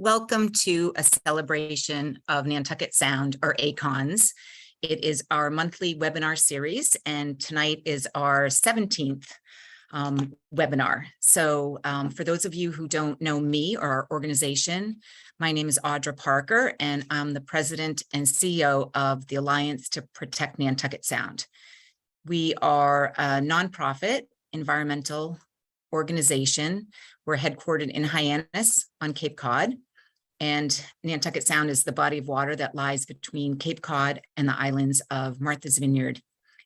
Welcome to a celebration of Nantucket Sound, or ACONS. It is our monthly webinar series, and tonight is our 17th webinar. So for those of you who don't know me or our organization, my name is Audra Parker, and I'm the president and CEO of the Alliance to Protect Nantucket Sound. We are a nonprofit environmental organization. We're headquartered in Hyannis on Cape Cod, and Nantucket Sound is the body of water that lies between Cape Cod and the islands of Martha's Vineyard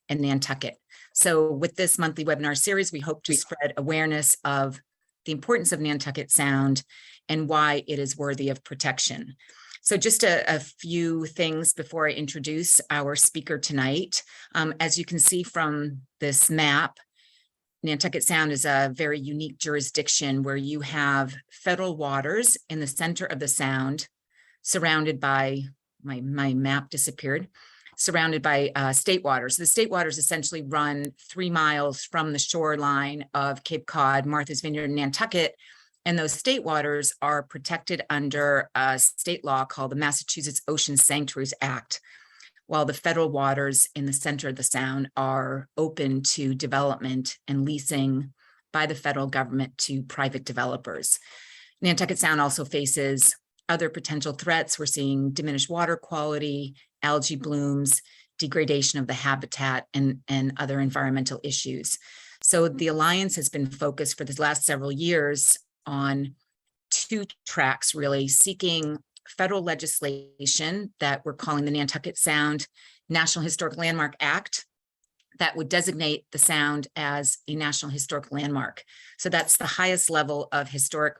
and Nantucket. So with this monthly webinar series, we hope to spread awareness of the importance of Nantucket Sound and why it is worthy of protection. So just a few things before I introduce our speaker tonight. As you can see from this map, Nantucket Sound is a very unique jurisdiction where you have federal waters in the center of the sound, surrounded by, my map disappeared, surrounded by state waters. The state waters essentially run 3 miles from the shoreline of Cape Cod, Martha's Vineyard, and Nantucket, and those state waters are protected under a state law called the Massachusetts Ocean Sanctuaries Act, while the federal waters in the center of the sound are open to development and leasing by the federal government to private developers. Nantucket Sound also faces other potential threats. We're seeing diminished water quality, algae blooms, degradation of the habitat, and other environmental issues. So the Alliance has been focused for the last several years on 2 tracks, really, seeking federal legislation that we're calling the Nantucket Sound National Historic Landmark Act that would designate the Sound as a National Historic Landmark. So that's the highest level of historic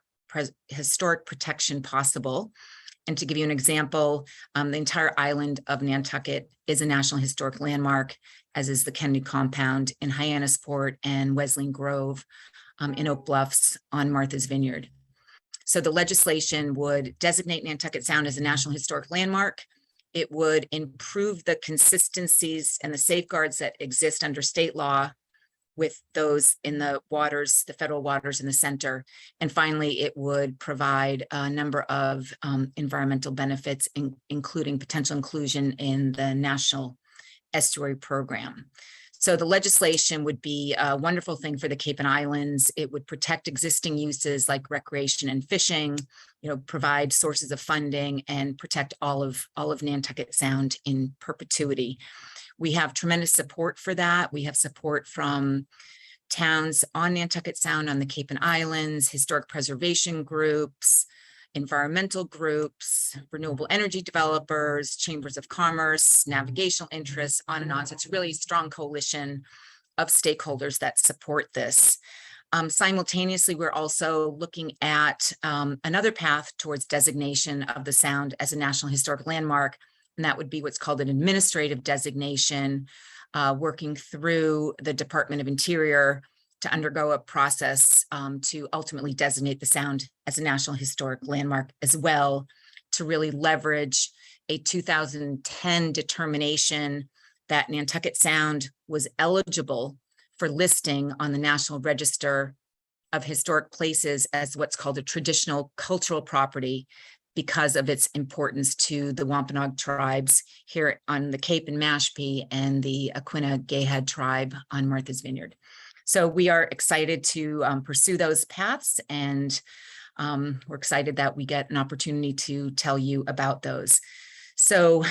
protection possible. And to give you an example, the entire island of Nantucket is a National Historic Landmark, as is the Kennedy Compound in Hyannisport and Wesleyan Grove in Oak Bluffs on Martha's Vineyard. So the legislation would designate Nantucket Sound as a National Historic Landmark. It would improve the consistencies and the safeguards that exist under state law with those in the waters, the federal waters in the center. And finally, it would provide a number of environmental benefits, including potential inclusion in the National Estuary Program. So the legislation would be a wonderful thing for the Cape and Islands. It would protect existing uses like recreation and fishing, provide sources of funding, and protect all of Nantucket Sound in perpetuity. We have tremendous support for that. We have support from towns on Nantucket Sound, on the Cape and Islands, historic preservation groups, environmental groups, renewable energy developers, chambers of commerce, navigational interests, on and on. So it's a really strong coalition of stakeholders that support this. Simultaneously, we're also looking at another path towards designation of the Sound as a National Historic Landmark, and that would be what's called an administrative designation, working through the Department of Interior to undergo a process to ultimately designate the Sound as a National Historic Landmark as well, to really leverage a 2010 determination that Nantucket Sound was eligible for listing on the National Register of Historic Places as what's called a traditional cultural property because of its importance to the Wampanoag tribes here on the Cape and Mashpee and the Aquinnah Gayhead tribe on Martha's Vineyard. So we are excited to pursue those paths, and we're excited that we get an opportunity to tell you about those. So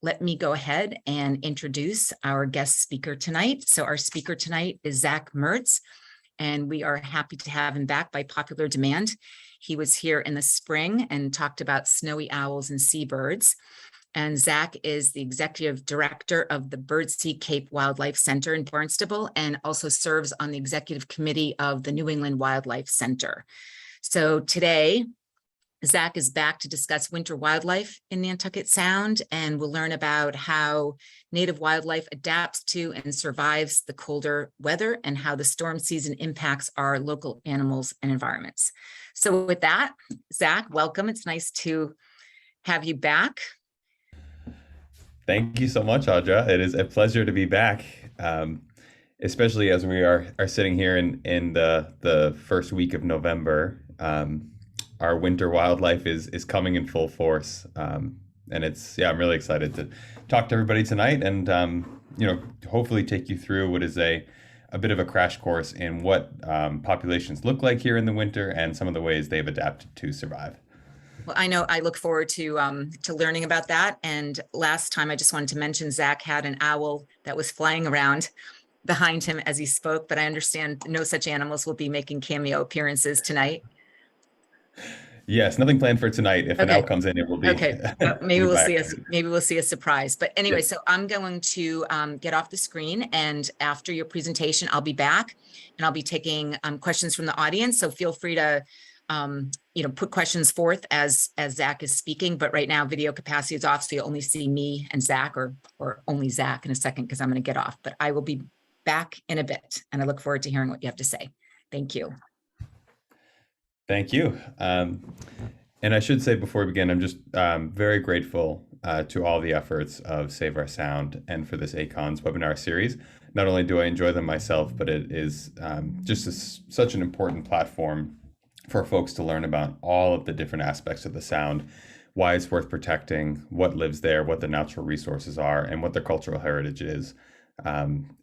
let me go ahead and introduce our guest speaker tonight. So our speaker tonight is Zak Mertz, and we are happy to have him back by popular demand. He was here in the spring and talked about snowy owls and seabirds. And Zak is the executive director of the Birdsey Cape Wildlife Center in Barnstable, and also serves on the executive committee of the New England Wildlife Center. So today, Zak is back to discuss winter wildlife in Nantucket Sound, and we'll learn about how native wildlife adapts to and survives the colder weather, and how the storm season impacts our local animals and environments. So with that, Zak, welcome. It's nice to have you back. Thank you so much, Audra. It is a pleasure to be back, especially as we are sitting here in the first week of November. our winter wildlife is coming in full force. And I'm really excited to talk to everybody tonight and, hopefully take you through what is a bit of a crash course in what populations look like here in the winter and some of the ways they've adapted to survive. Well, I know I look forward to learning about that. And last time I just wanted to mention Zak had an owl that was flying around behind him as he spoke, but I understand no such animals will be making cameo appearances tonight. Yes, nothing planned for tonight. If an Okay. owl comes in, it will be Okay, maybe will be we'll by see maybe we'll see a surprise. But anyway, Yes. so I'm going to get off the screen, and after your presentation, I'll be back and I'll be taking questions from the audience. So feel free to put questions forth as Zak is speaking. But right now, video capacity is off, so you'll only see me and Zak, or only Zak in a second because I'm going to get off. But I will be back in a bit, and I look forward to hearing what you have to say. Thank you. Thank you. And I should say before we begin, I'm just very grateful to all the efforts of Save Our Sound and for this ACONS webinar series. Not only do I enjoy them myself, but it is such an important platform for folks to learn about all of the different aspects of the sound, why it's worth protecting, what lives there, what the natural resources are, and what their cultural heritage is.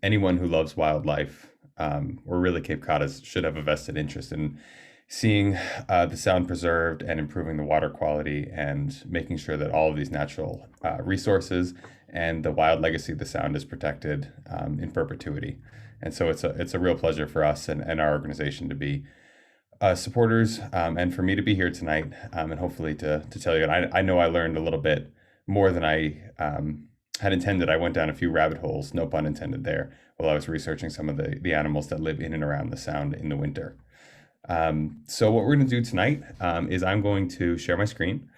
Anyone who loves wildlife, or really Cape Codders, should have a vested interest in seeing the sound preserved and improving the water quality and making sure that all of these natural resources and the wild legacy of the sound is protected in perpetuity. And so it's a real pleasure for us and our organization to be supporters, and for me to be here tonight, and hopefully to tell you. And I know I learned a little bit more than I had intended. I went down a few rabbit holes, no pun intended there, while I was researching some of the animals that live in and around the sound in the winter. So what we're going to do tonight is I'm going to share my screen,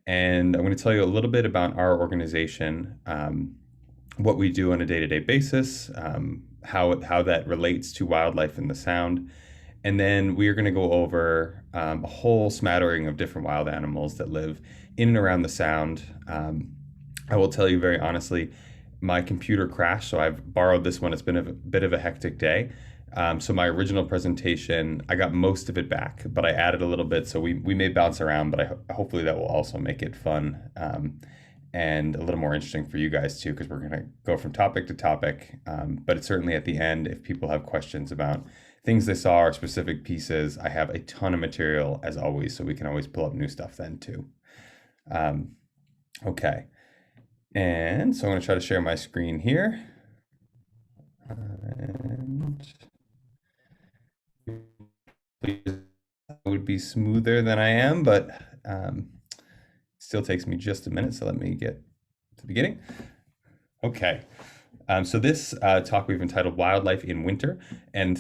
and I'm going to tell you a little bit about our organization, what we do on a day-to-day basis, how that relates to wildlife in the sound. And then we are going to go over a whole smattering of different wild animals that live in and around the sound. I will tell you very honestly, my computer crashed, so I've borrowed this one. It's been a bit of a hectic day. So my original presentation, I got most of it back, but I added a little bit, so we may bounce around, but hopefully that will also make it fun and a little more interesting for you guys too, because we're going to go from topic to topic. But it's certainly at the end, if people have questions about things they saw or specific pieces, I have a ton of material as always, so we can always pull up new stuff then too. Okay, and so I'm going to try to share my screen here. And I would be smoother than I am, but still takes me just a minute, so let me get to the beginning. Okay. So this talk we've entitled Wildlife in Winter, and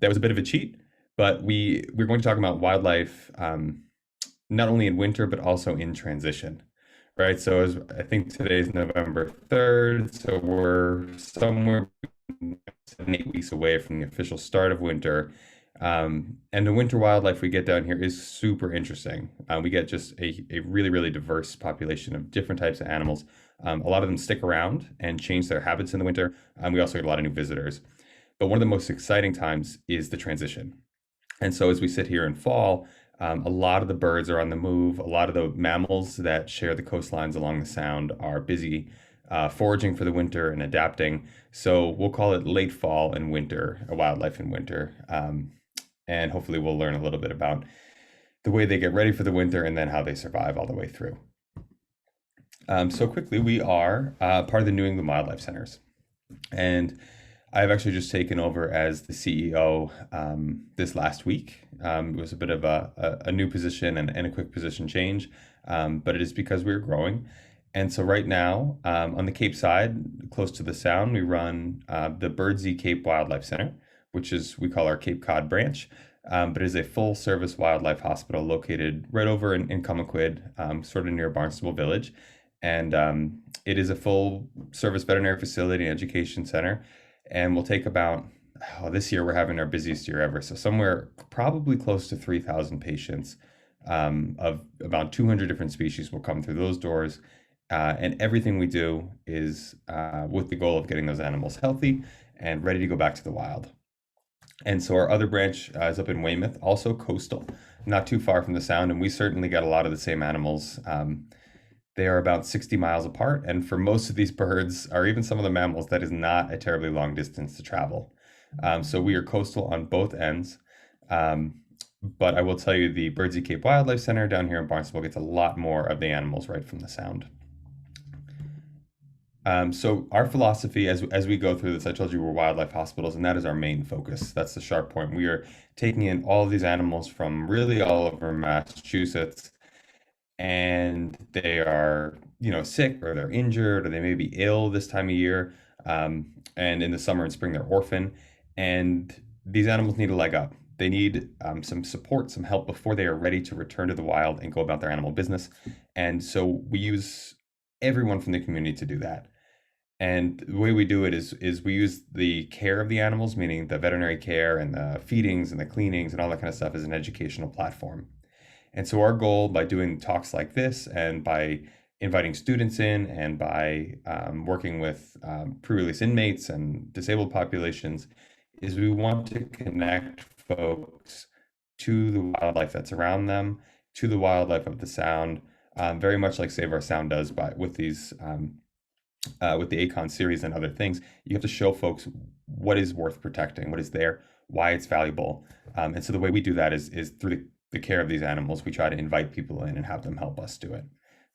that was a bit of a cheat, but we're going to talk about wildlife not only in winter, but also in transition, right? So I think today's November 3rd, so we're somewhere 7 to 8 weeks away from the official start of winter. And the winter wildlife we get down here is super interesting. We get just a really, really diverse population of different types of animals. A lot of them stick around and change their habits in the winter. We also get a lot of new visitors. But one of the most exciting times is the transition. And so as we sit here in fall, a lot of the birds are on the move. A lot of the mammals that share the coastlines along the sound are busy foraging for the winter and adapting. So we'll call it late fall and winter, wildlife in winter. And hopefully we'll learn a little bit about the way they get ready for the winter and then how they survive all the way through. So quickly, we are part of the New England Wildlife Centers. And I've actually just taken over as the CEO this last week. It was a bit of a new position and a quick position change, but it is because we're growing. And so right now, on the Cape side, close to the Sound, we run the Birdsey Cape Wildlife Center, which is, we call our Cape Cod branch, but it is a full service wildlife hospital located right over in Comaquid, sort of near Barnstable Village. And it is a full service veterinary facility and education center. And we'll take about, this year we're having our busiest year ever. So somewhere probably close to 3,000 patients of about 200 different species will come through those doors. And everything we do is with the goal of getting those animals healthy and ready to go back to the wild. And so our other branch is up in Weymouth, also coastal, not too far from the Sound, and we certainly get a lot of the same animals. They are about 60 miles apart, and for most of these birds, or even some of the mammals, that is not a terribly long distance to travel. So we are coastal on both ends. Um, but I will tell you, the Birdsey Cape Wildlife Center down here in Barnstable gets a lot more of the animals right from the Sound. So our philosophy as we go through this, I told you we're wildlife hospitals, and that is our main focus. That's the sharp point. We are taking in all of these animals from really all over Massachusetts, and they are, sick or they're injured or they may be ill this time of year. And in the summer and spring, they're orphan. And these animals need a leg up. They need some support, some help before they are ready to return to the wild and go about their animal business. And so we use everyone from the community to do that. And the way we do it is we use the care of the animals, meaning the veterinary care and the feedings and the cleanings and all that kind of stuff, as an educational platform. And so our goal by doing talks like this and by inviting students in and by working with pre-release inmates and disabled populations is we want to connect folks to the wildlife that's around them, to the wildlife of the Sound, very much like Save Our Sound does with these with the ACONS series and other things. You have to show folks what is worth protecting, what is there, why it's valuable. And so the way we do that is through the care of these animals. We try to invite people in and have them help us do it.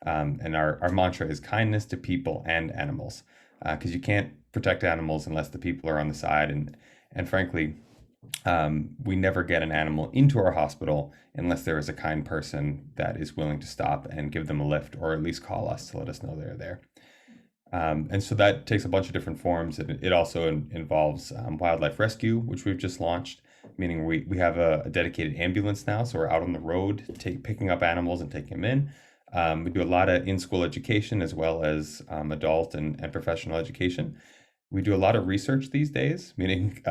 And our mantra is kindness to people and animals, because you can't protect animals unless the people are on the side. And frankly, we never get an animal into our hospital unless there is a kind person that is willing to stop and give them a lift, or at least call us to let us know they're there. And so that takes a bunch of different forms. It also involves wildlife rescue, which we've just launched, meaning we have a dedicated ambulance now. So we're out on the road picking up animals and taking them in. We do a lot of in-school education as well as adult and professional education. We do a lot of research these days, meaning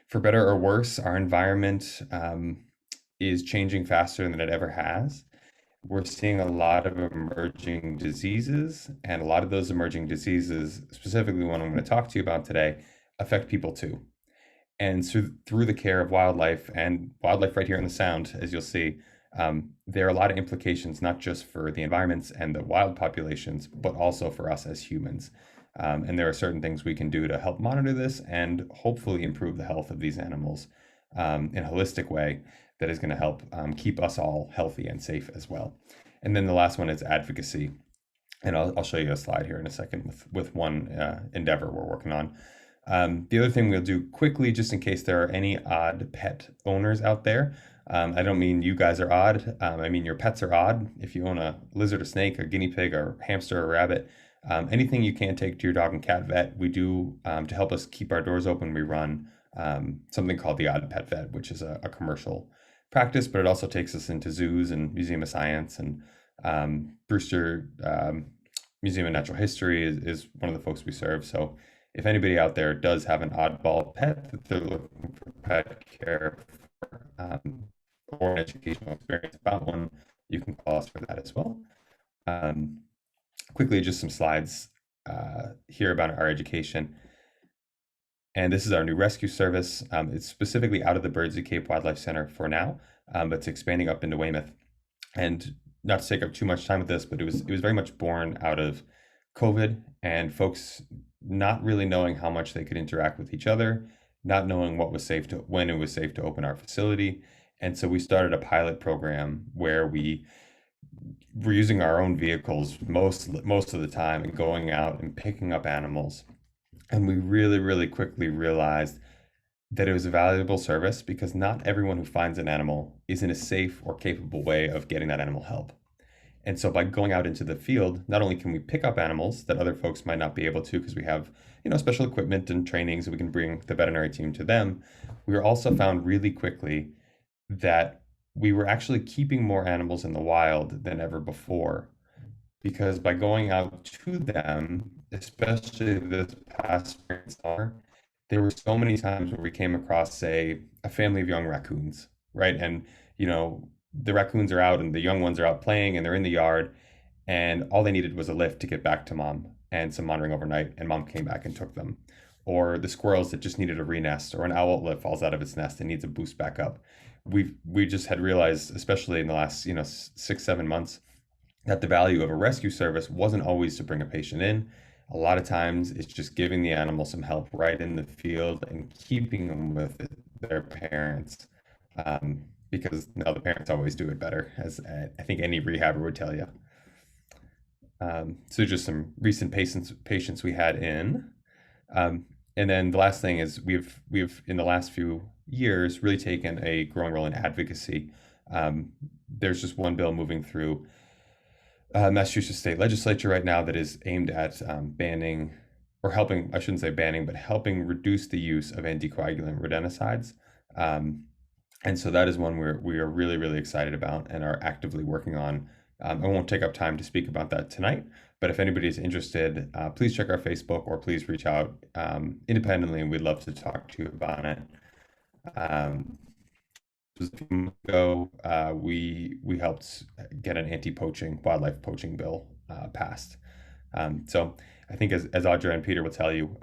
for better or worse, our environment is changing faster than it ever has. We're seeing a lot of emerging diseases, and a lot of those emerging diseases, specifically one I'm going to talk to you about today, affect people too. And so through the care of wildlife and wildlife right here in the Sound, as you'll see, there are a lot of implications, not just for the environments and the wild populations, but also for us as humans. And there are certain things we can do to help monitor this and hopefully improve the health of these animals in a holistic way that is going to help keep us all healthy and safe as well. And then the last one is advocacy. And I'll show you a slide here in a second with one endeavor we're working on. The other thing we'll do quickly, just in case there are any odd pet owners out there. I don't mean you guys are odd. I mean your pets are odd. If you own a lizard, a snake, a guinea pig, or hamster, or rabbit, anything you can't take to your dog and cat vet, we do to help us keep our doors open. We run something called the Odd Pet Vet, which is a commercial practice, but it also takes us into zoos and Museum of Science, and Brewster Museum of Natural History is one of the folks we serve. So if anybody out there does have an oddball pet that they're looking for pet care or an educational experience about one, you can call us for that as well. Quickly, just some slides here about our education. And this is our new rescue service. It's specifically out of the Birdsey Cape Wildlife Center for now, but it's expanding up into Weymouth. And not to take up too much time with this, but it was very much born out of COVID and folks not really knowing how much they could interact with each other, not knowing when it was safe to open our facility. And so we started a pilot program where we're using our own vehicles most of the time and going out and picking up animals. And we really, really quickly realized that it was a valuable service because not everyone who finds an animal is in a safe or capable way of getting that animal help. And so by going out into the field, not only can we pick up animals that other folks might not be able to because we have, special equipment and trainings, and we can bring the veterinary team to them, we were also found really quickly that we were actually keeping more animals in the wild than ever before. Because by going out to them, especially this past spring and summer, there were so many times where we came across, say, a family of young raccoons, right? And, the raccoons are out and the young ones are out playing and they're in the yard, and all they needed was a lift to get back to mom and some monitoring overnight, and mom came back and took them. or the squirrels that just needed a renest, or an owl that falls out of its nest and needs a boost back up. We just had realized, especially in the last 6-7 months, that the value of a rescue service wasn't always to bring a patient in. A lot of times it's just giving the animal some help right in the field and keeping them with their parents, because now the parents always do it better, as I think any rehabber would tell you. So just some recent patients we had in. And then the last thing is we've in the last few years really taken a growing role in advocacy. There's just one bill moving through Massachusetts state legislature right now that is aimed at banning, or helping, I shouldn't say banning, but helping reduce the use of anticoagulant rodenticides. And so that is one we are really, really excited about and are actively working on. I won't take up time to speak about that tonight, but if anybody is interested, please check our Facebook or please reach out independently, and we'd love to talk to you about it. A few months ago, we helped get an anti-poaching, wildlife poaching bill passed. So I think as Audra and Peter will tell you,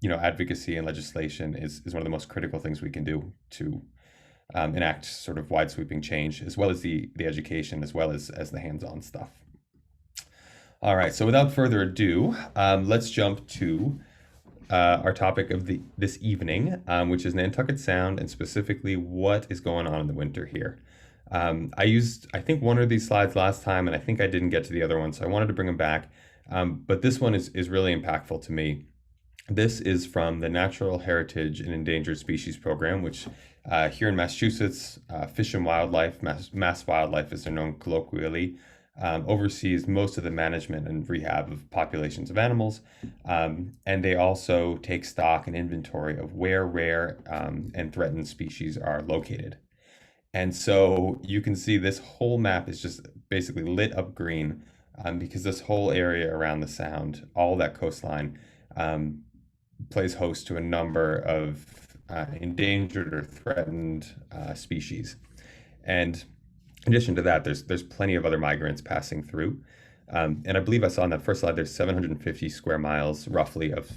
advocacy and legislation is one of the most critical things we can do to enact sort of wide sweeping change, as well as the education, as well as the hands-on stuff. All right, so without further ado, let's jump to our topic of this evening, which is Nantucket Sound, and specifically what is going on in the winter here. I used, I think, one of these slides last time, and I think I didn't get to the other one, so I wanted to bring them back. But this one is really impactful to me. This is from the Natural Heritage and Endangered Species Program, which here in Massachusetts, Fish and Wildlife, Mass Wildlife as they're known colloquially, oversees most of the management and rehab of populations of animals. And they also take stock and inventory of where rare and threatened species are located. And so you can see this whole map is just basically lit up green, because this whole area around the Sound, all that coastline, plays host to a number of endangered or threatened species. And in addition to that, there's plenty of other migrants passing through. And I believe I saw on that first slide, there's 750 square miles roughly of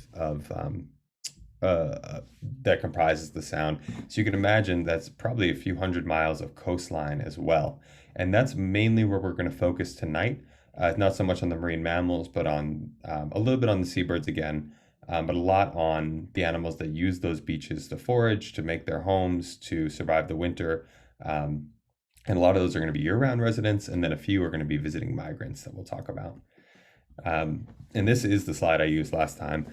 that comprises the Sound. So you can imagine that's probably a few hundred miles of coastline as well. And that's mainly where we're going to focus tonight. Not so much on the marine mammals, but on a little bit on the seabirds again, but a lot on the animals that use those beaches to forage, to make their homes, to survive the winter. And a lot of those are going to be year-round residents, and then a few are going to be visiting migrants that we'll talk about. And this is the slide I used last time.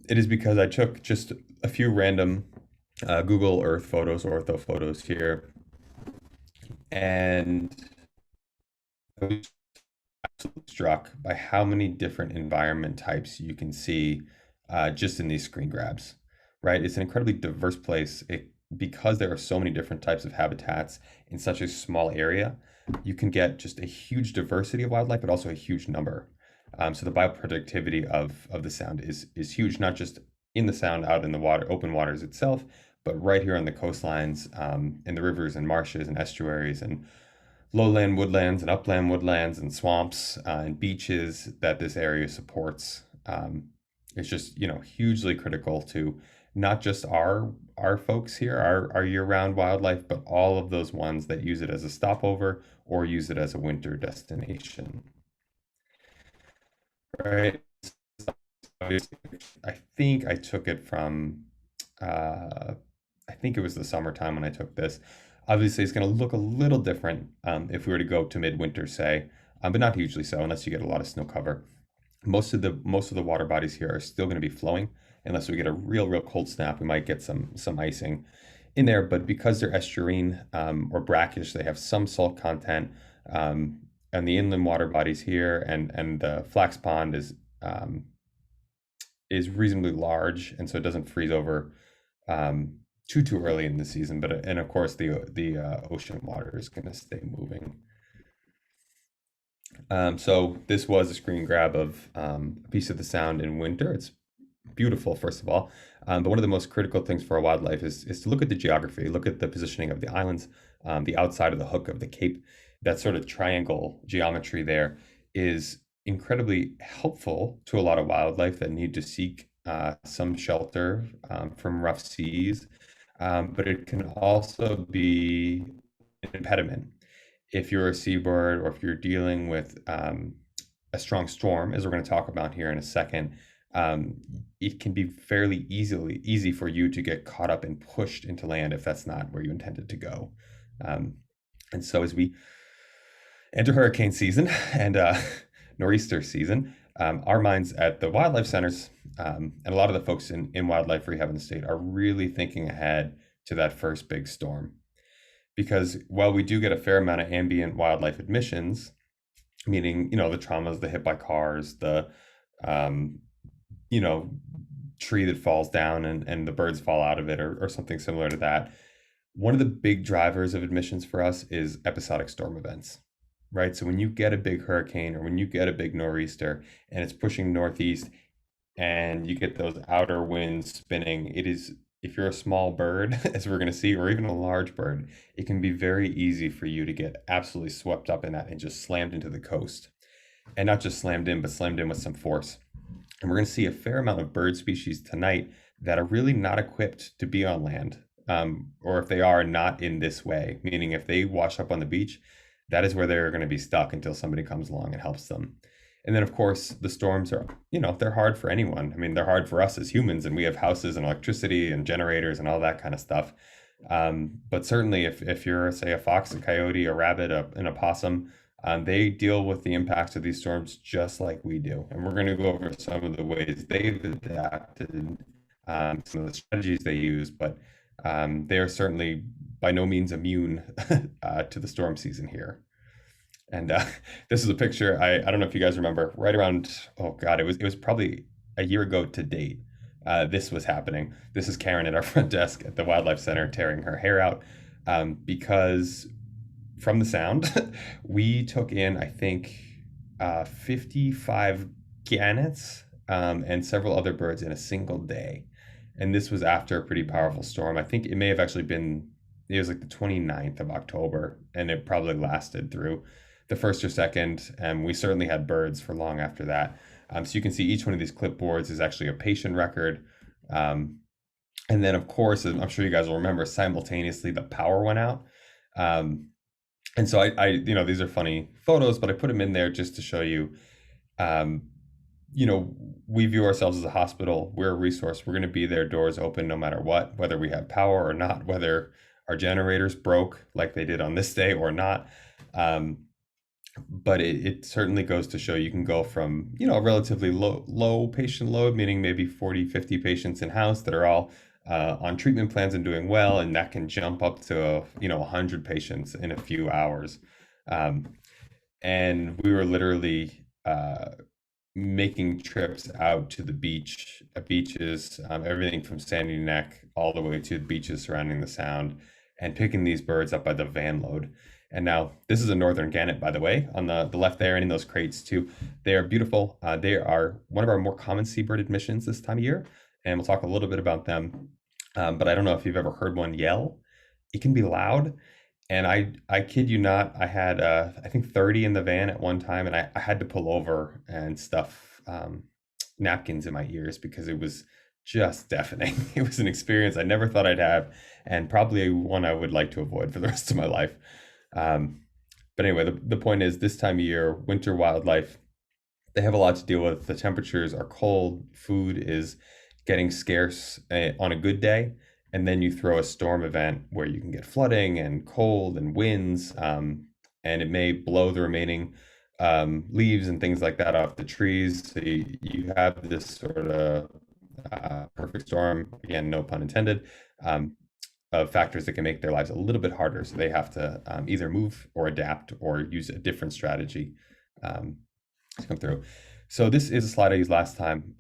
It is because I took just a few random Google Earth photos, ortho photos here, and I was absolutely struck by how many different environment types you can see just in these screen grabs, right? It's an incredibly diverse place. Because there are so many different types of habitats in such a small area, you can get just a huge diversity of wildlife, but also a huge number. So the bioproductivity of the Sound is huge, not just in the Sound out in the water, open waters itself, but right here on the coastlines, in the rivers and marshes and estuaries and lowland woodlands and upland woodlands and swamps and beaches that this area supports. It's just, hugely critical to not just our folks here, our year-round wildlife, but all of those ones that use it as a stopover or use it as a winter destination. Right. I think I took it from, I think it was the summertime when I took this. Obviously, it's going to look a little different if we were to go to midwinter, say, but not hugely so, unless you get a lot of snow cover. Most of the water bodies here are still going to be flowing. Unless we get a real cold snap, we might get some icing in there. But because they're estuarine or brackish, they have some salt content. And the inland water bodies here and the Flax Pond is reasonably large, and so it doesn't freeze over too early in the season. And of course the ocean water is going to stay moving. So this was a screen grab of a piece of the Sound in winter. It's beautiful, first of all, but one of the most critical things for our wildlife is to look at the geography, look at the positioning of the islands, the outside of the hook of the Cape. That sort of triangle geometry there is incredibly helpful to a lot of wildlife that need to seek some shelter from rough seas, but it can also be an impediment. If you're a seabird or if you're dealing with a strong storm, as we're going to talk about here in a second, it can be fairly easy for you to get caught up and pushed into land if that's not where you intended to go. And so as we enter hurricane season and nor'easter season, our minds at the wildlife centers and a lot of the folks in wildlife rehab in the state are really thinking ahead to that first big storm. Because while we do get a fair amount of ambient wildlife admissions, meaning, the traumas, the hit by cars, the, tree that falls down and the birds fall out of it or something similar to that, one of the big drivers of admissions for us is episodic storm events, right? So when you get a big hurricane or when you get a big nor'easter and it's pushing northeast and you get those outer winds spinning, it is, if you're a small bird, as we're going to see, or even a large bird, it can be very easy for you to get absolutely swept up in that and just slammed into the coast. And not just slammed in, but slammed in with some force. And we're going to see a fair amount of bird species tonight that are really not equipped to be on land. Or if they are, not in this way, meaning if they wash up on the beach, that is where they're going to be stuck until somebody comes along and helps them. And then, of course, the storms are, they're hard for anyone. I mean, they're hard for us as humans, and we have houses and electricity and generators and all that kind of stuff. But certainly if you're, say, a fox, a coyote, a rabbit, and a possum, they deal with the impacts of these storms just like we do. And we're going to go over some of the ways they've adapted, some of the strategies they use, but they are certainly by no means immune to the storm season here. And this is a picture, I don't know if you guys remember, right around, oh God, it was probably a year ago to date. This was happening. This is Karen at our front desk at the Wildlife Center tearing her hair out because from the sound, we took in, I think, 55 gannets and several other birds in a single day. And this was after a pretty powerful storm. I think it may have actually been, it was like the 29th of October, and it probably lasted through the 1st or 2nd. And we certainly had birds for long after that. So you can see each one of these clipboards is actually a patient record. And then, of course, as I'm sure you guys will remember, simultaneously the power went out. And so I these are funny photos, but I put them in there just to show you, we view ourselves as a hospital. We're a resource. We're going to be there, doors open no matter what, whether we have power or not, whether our generators broke like they did on this day or not. But it certainly goes to show you can go from, a relatively low patient load, meaning maybe 40, 50 patients in house that are all on treatment plans and doing well, and that can jump up to 100 patients in a few hours. And we were literally making trips out to the beaches, everything from Sandy Neck all the way to the beaches surrounding the Sound, and picking these birds up by the van load. And now this is a northern gannet, by the way, on the left there, and in those crates too. They are beautiful. They are one of our more common seabird admissions this time of year, and we'll talk a little bit about them. But I don't know if you've ever heard one yell. It can be loud. And I kid you not, I had, I think 30 in the van at one time, and I had to pull over and stuff napkins in my ears because it was just deafening. It was an experience I never thought I'd have, and probably one I would like to avoid for the rest of my life. But anyway, the point is, this time of year, winter wildlife, they have a lot to deal with. The temperatures are cold, food is getting scarce on a good day. And then you throw a storm event where you can get flooding and cold and winds, and it may blow the remaining leaves and things like that off the trees. So you have this sort of perfect storm, again, no pun intended, of factors that can make their lives a little bit harder. So they have to either move or adapt or use a different strategy to come through. So this is a slide I used last time,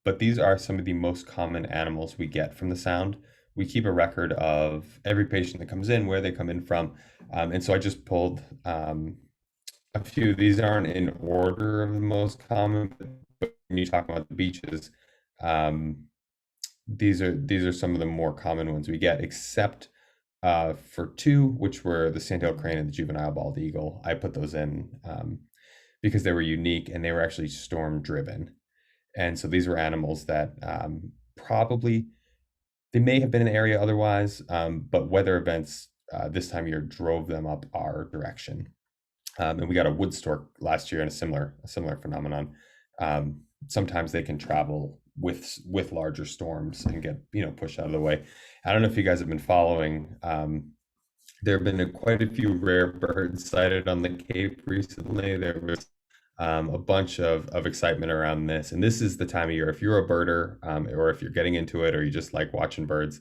but these are some of the most common animals we get from the Sound. We keep a record of every patient that comes in, where they come in from. And so I just pulled a few. These aren't in order of the most common, but when you talk about the beaches, these are some of the more common ones we get, except for two, which were the sandhill crane and the juvenile bald eagle. I put those in because they were unique and they were actually storm driven. And so these were animals that probably they may have been in the area otherwise, but weather events this time of year drove them up our direction. And we got a wood stork last year in a similar phenomenon. Sometimes they can travel with larger storms and get pushed out of the way. I don't know if you guys have been following. There have been quite a few rare birds sighted on the Cape recently. There was a bunch of excitement around this. And this is the time of year, if you're a birder or if you're getting into it or you just like watching birds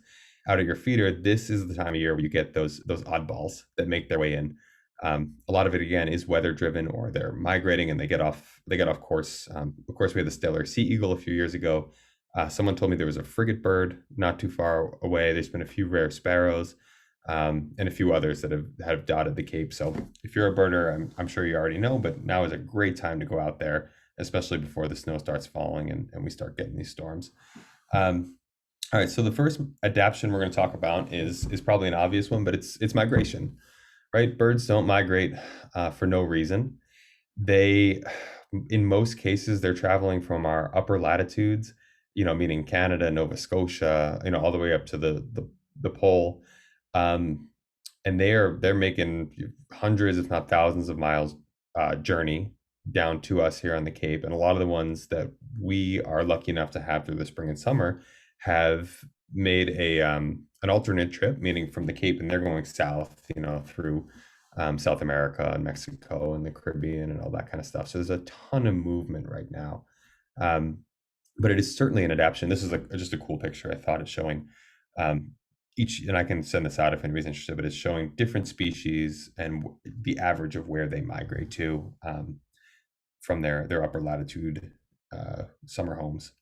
out at your feeder, this is the time of year where you get those oddballs that make their way in. A lot of it, again, is weather driven or they're migrating and they get off course. Of course, we had the Stellar sea eagle a few years ago. Someone told me there was a frigate bird not too far away. There's been a few rare sparrows. And a few others that have dotted the Cape. So if you're a birder, I'm sure you already know, but now is a great time to go out there, especially before the snow starts falling and we start getting these storms. All right, so the first adaptation we're going to talk about is probably an obvious one, but it's migration, right? Birds don't migrate for no reason. They, in most cases, they're traveling from our upper latitudes, meaning Canada, Nova Scotia, all the way up to the pole. And they're making hundreds, if not thousands of miles journey down to us here on the Cape. And a lot of the ones that we are lucky enough to have through the spring and summer have made an alternate trip, meaning from the Cape, and they're going south, through South America and Mexico and the Caribbean and all that kind of stuff. So there's a ton of movement right now. But it is certainly an adaptation. This is just a cool picture. I thought it's showing each, and I can send this out if anybody's interested, but it's showing different species and the average of where they migrate to from their upper latitude summer homes.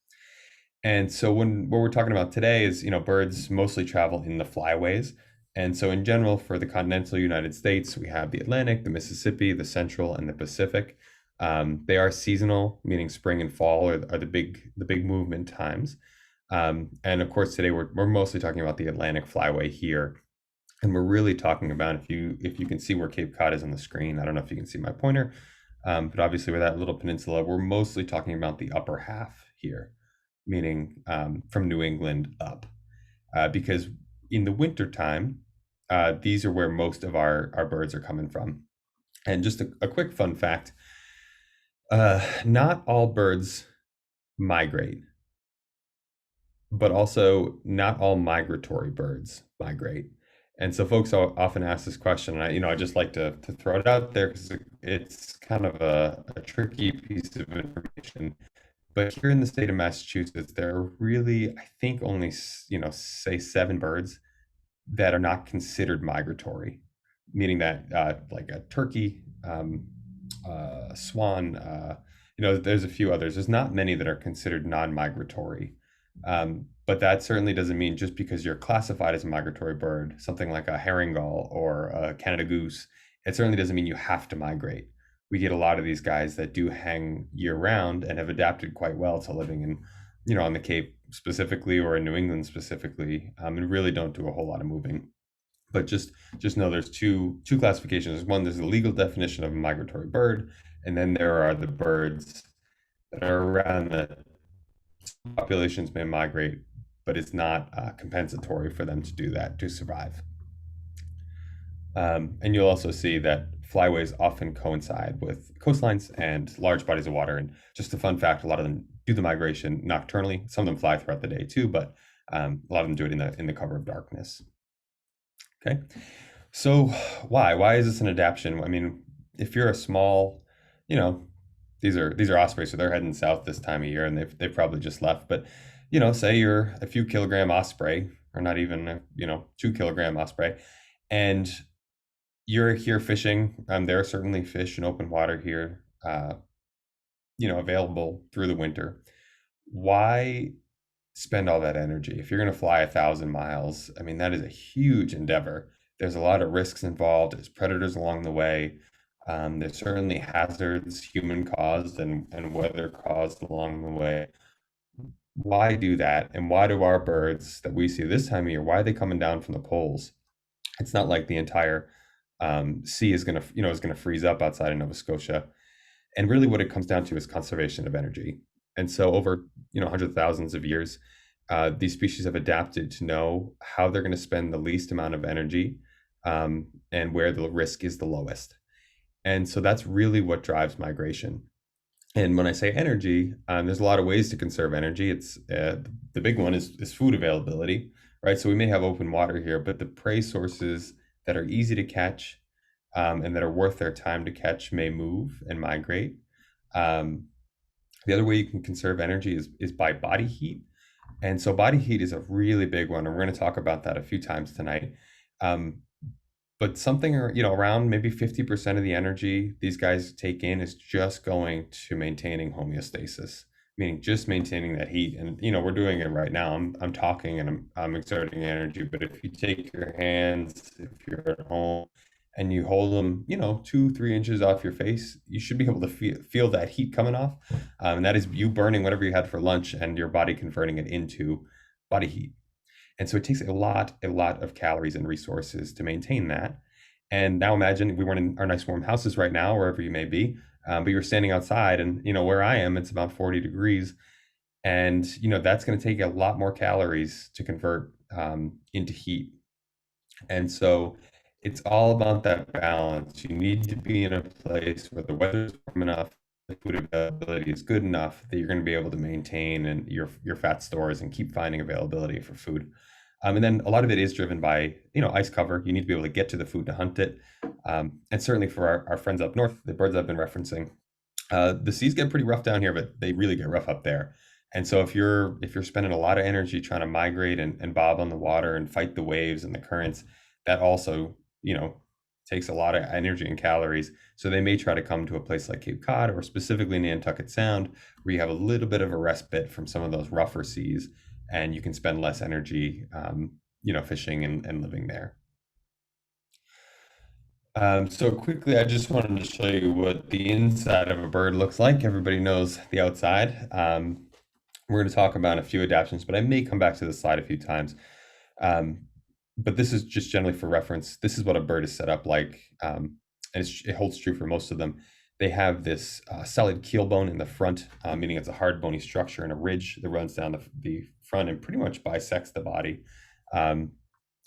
And so what we're talking about today is, birds mostly travel in the flyways. And so in general, for the continental United States, we have the Atlantic, the Mississippi, the Central, and the Pacific. They are seasonal, meaning spring and fall are the big movement times. And of course, today we're mostly talking about the Atlantic flyway here. And we're really talking about, if you can see where Cape Cod is on the screen, I don't know if you can see my pointer, but obviously with that little peninsula, we're mostly talking about the upper half here, meaning from New England up. Because in the wintertime, these are where most of our birds are coming from. And just a quick fun fact, not all birds migrate, but also not all migratory birds migrate. And so folks often ask this question, and I just like to throw it out there because it's kind of a tricky piece of information. But here in the state of Massachusetts, there are really, I think, only, say 7 birds that are not considered migratory, meaning that like a turkey, swan, there's a few others. There's not many that are considered non-migratory. But that certainly doesn't mean just because you're classified as a migratory bird, something like a herring gull or a Canada goose, it certainly doesn't mean you have to migrate. We get a lot of these guys that do hang year round and have adapted quite well to living in, on the Cape specifically or in New England specifically, and really don't do a whole lot of moving. But just know there's two classifications. One, there's the legal definition of a migratory bird, and then there are the birds that are around the populations may migrate, but it's not compensatory for them to do that to survive. And you'll also see that flyways often coincide with coastlines and large bodies of water. And just a fun fact, a lot of them do the migration nocturnally. Some of them fly throughout the day too, but a lot of them do it in the cover of darkness. Okay, so why is this an adaptation? I mean, if you're a small, these are ospreys, so they're heading south this time of year, and they've probably just left. But say you're a few kilogram osprey, or not even 2 kilogram osprey, and you're here fishing. There are certainly fish in open water here, available through the winter. Why spend all that energy if you're going to fly 1,000 miles? I mean, that is a huge endeavor. There's a lot of risks involved. There's predators along the way. There's certainly hazards, human caused and weather caused along the way. Why do that? And why do our birds that we see this time of year, why are they coming down from the poles? It's not like the entire sea is going to freeze up outside of Nova Scotia. And really what it comes down to is conservation of energy. And so over, hundreds of thousands of years, these species have adapted to know how they're going to spend the least amount of energy, and where the risk is the lowest. And so that's really what drives migration. And when I say energy, there's a lot of ways to conserve energy. It's the big one is food availability, right? So we may have open water here, but the prey sources that are easy to catch, and that are worth their time to catch may move and migrate. Um, the other way you can conserve energy is by body heat. And so body heat is a really big one, and we're going to talk about that a few times tonight. Um, but something, around maybe 50% of the energy these guys take in is just going to maintaining homeostasis, meaning just maintaining that heat. And we're doing it right now. I'm talking and I'm exerting energy. But if you take your hands, if you're at home and you hold them, 2-3 inches off your face, you should be able to feel that heat coming off. And that is you burning whatever you had for lunch and your body converting it into body heat. And so it takes a lot of calories and resources to maintain that. And now imagine we weren't in our nice warm houses right now, wherever you may be, but you're standing outside, and where I am, it's about 40 degrees, and that's going to take a lot more calories to convert into heat. And so it's all about that balance. You need to be in a place where the weather's warm enough, the food availability is good enough that you're going to be able to maintain and your fat stores and keep finding availability for food. And then a lot of it is driven by, ice cover. You need to be able to get to the food to hunt it. And certainly for our friends up north, the birds I've been referencing, the seas get pretty rough down here, but they really get rough up there. And so if you're spending a lot of energy trying to migrate and bob on the water and fight the waves and the currents, that also, takes a lot of energy and calories. So they may try to come to a place like Cape Cod or specifically Nantucket Sound, where you have a little bit of a respite from some of those rougher seas, and you can spend less energy, fishing and living there. So quickly, I just wanted to show you what the inside of a bird looks like. Everybody knows the outside. We're going to talk about a few adaptations, but I may come back to this slide a few times. But this is just generally for reference. This is what a bird is set up like, and it holds true for most of them. They have this solid keel bone in the front, meaning it's a hard bony structure, and a ridge that runs down the front and pretty much bisects the body.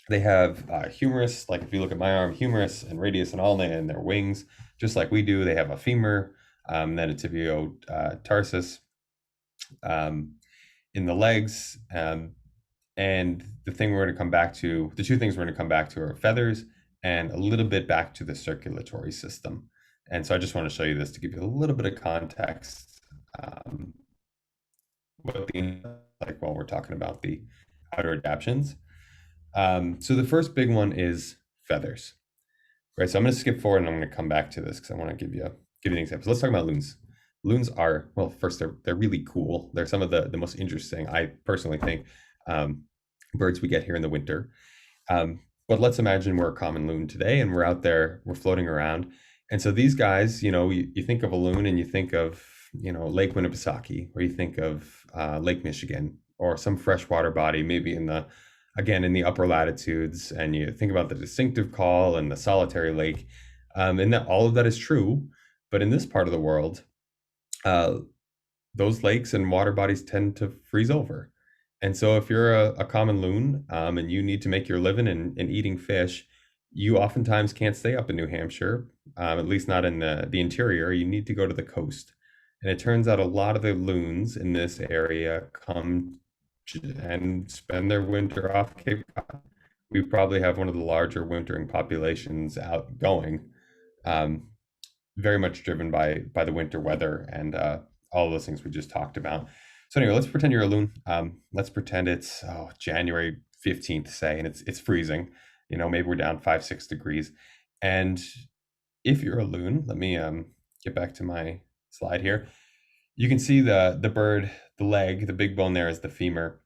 They have humerus, like if you look at my arm, humerus and radius and ulna in their wings, just like we do. They have a femur, then a tibio-tarsus in the legs. And the two things we're going to come back to are feathers and a little bit back to the circulatory system. And so I just want to show you this to give you a little bit of context, what like while we're talking about the outer adaptations. So the first big one is feathers, right? So I'm going to skip forward and I'm going to come back to this because I want to give you an example. So let's talk about loons. Loons are, well, first, they're really cool. They're some of the most interesting, I personally think, birds we get here in the winter. But let's imagine we're a common loon today and we're out there, we're floating around. And so these guys, you think of a loon and you think of, Lake Winnipesaukee, or you think of Lake Michigan, or some freshwater body, maybe in the upper latitudes, and you think about the distinctive call and the solitary lake, and that all of that is true. But in this part of the world, those lakes and water bodies tend to freeze over. And so if you're a common loon, and you need to make your living in eating fish, you oftentimes can't stay up in New Hampshire, at least not in the interior. You need to go to the coast. And it turns out a lot of the loons in this area come and spend their winter off Cape Cod. We probably have one of the larger wintering populations outgoing, very much driven by the winter weather and all those things we just talked about. So anyway, let's pretend you're a loon. Let's pretend it's January 15th, say, and it's freezing. Maybe we're down 5-6 degrees. And if you're a loon, let me get back to my slide here. You can see the bird, the leg, the big bone there is the femur.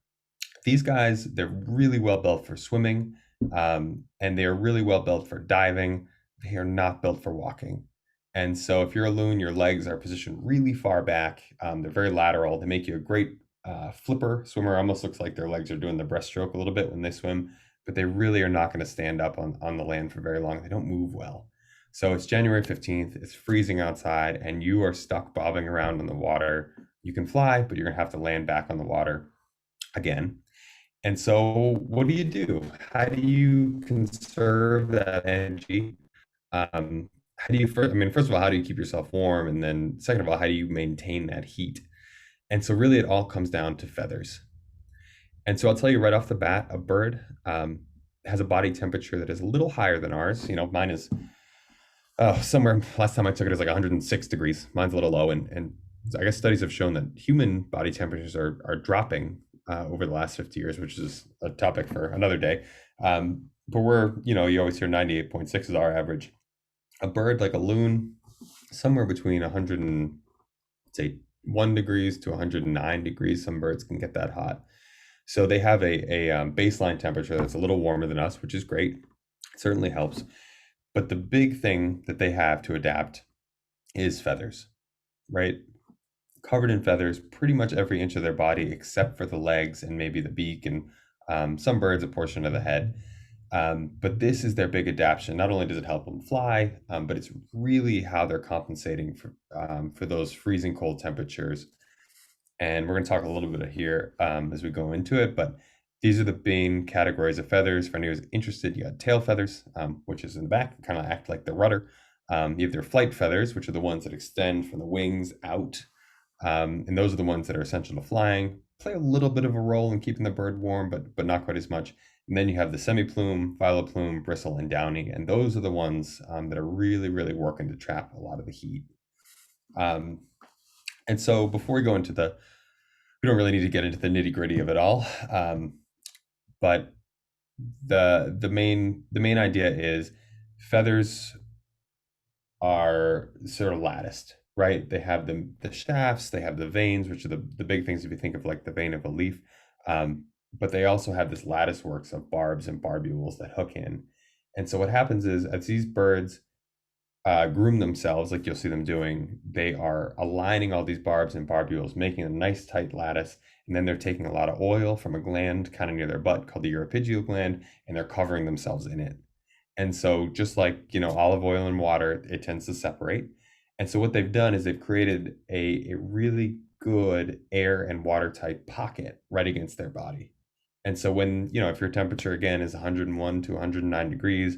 These guys, they're really well built for swimming, and they are really well built for diving. They are not built for walking. And so if you're a loon, your legs are positioned really far back. They're very lateral. They make you a great flipper swimmer. Almost looks like their legs are doing the breaststroke a little bit when they swim, but they really are not going to stand up on the land for very long. They don't move well. So it's January 15th, it's freezing outside, and you are stuck bobbing around in the water, you can fly, but you're gonna have to land back on the water again. And so what do you do? How do you conserve that energy? How do you first, I mean, first of all, how do you keep yourself warm? And then second of all, how do you maintain that heat? And so really it all comes down to feathers. And so I'll tell you right off the bat, a bird has a body temperature that is a little higher than ours. Mine is somewhere, last time I took it is like 106 degrees. Mine's a little low. And I guess studies have shown that human body temperatures are dropping over the last 50 years, which is a topic for another day. But we're, you always hear 98.6 is our average. A bird like a loon, somewhere between 101 degrees to 109 degrees. Some birds can get that hot. So they have a baseline temperature that's a little warmer than us, which is great. It certainly helps. But the big thing that they have to adapt is feathers, right? Covered in feathers, pretty much every inch of their body except for the legs and maybe the beak and some birds a portion of the head. But this is their big adaptation. Not only does it help them fly, but it's really how they're compensating for those freezing cold temperatures. And we're going to talk a little bit here as we go into it, but these are the main categories of feathers. For anyone who's interested, you got tail feathers, which is in the back, kind of act like the rudder. You have their flight feathers, which are the ones that extend from the wings out. And those are the ones that are essential to flying, play a little bit of a role in keeping the bird warm, but not quite as much. And then you have the semi-plume, violet plume, bristle, and downy. And those are the ones that are really, really working to trap a lot of the heat. And so before we go into we don't really need to get into the nitty gritty of it all. But the main idea is feathers are sort of latticed, right? They have the shafts, they have the veins, which are the big things if you think of like the vein of a leaf. But they also have this lattice works of barbs and barbules that hook in. And so what happens is as these birds groom themselves, like you'll see them doing, they are aligning all these barbs and barbules, making a nice tight lattice. And then they're taking a lot of oil from a gland kind of near their butt called the uropygial gland, and they're covering themselves in it. And so just like, olive oil and water, it tends to separate. And so what they've done is they've created a really good air and watertight pocket right against their body. And so when, if your temperature again is 101 to 109 degrees,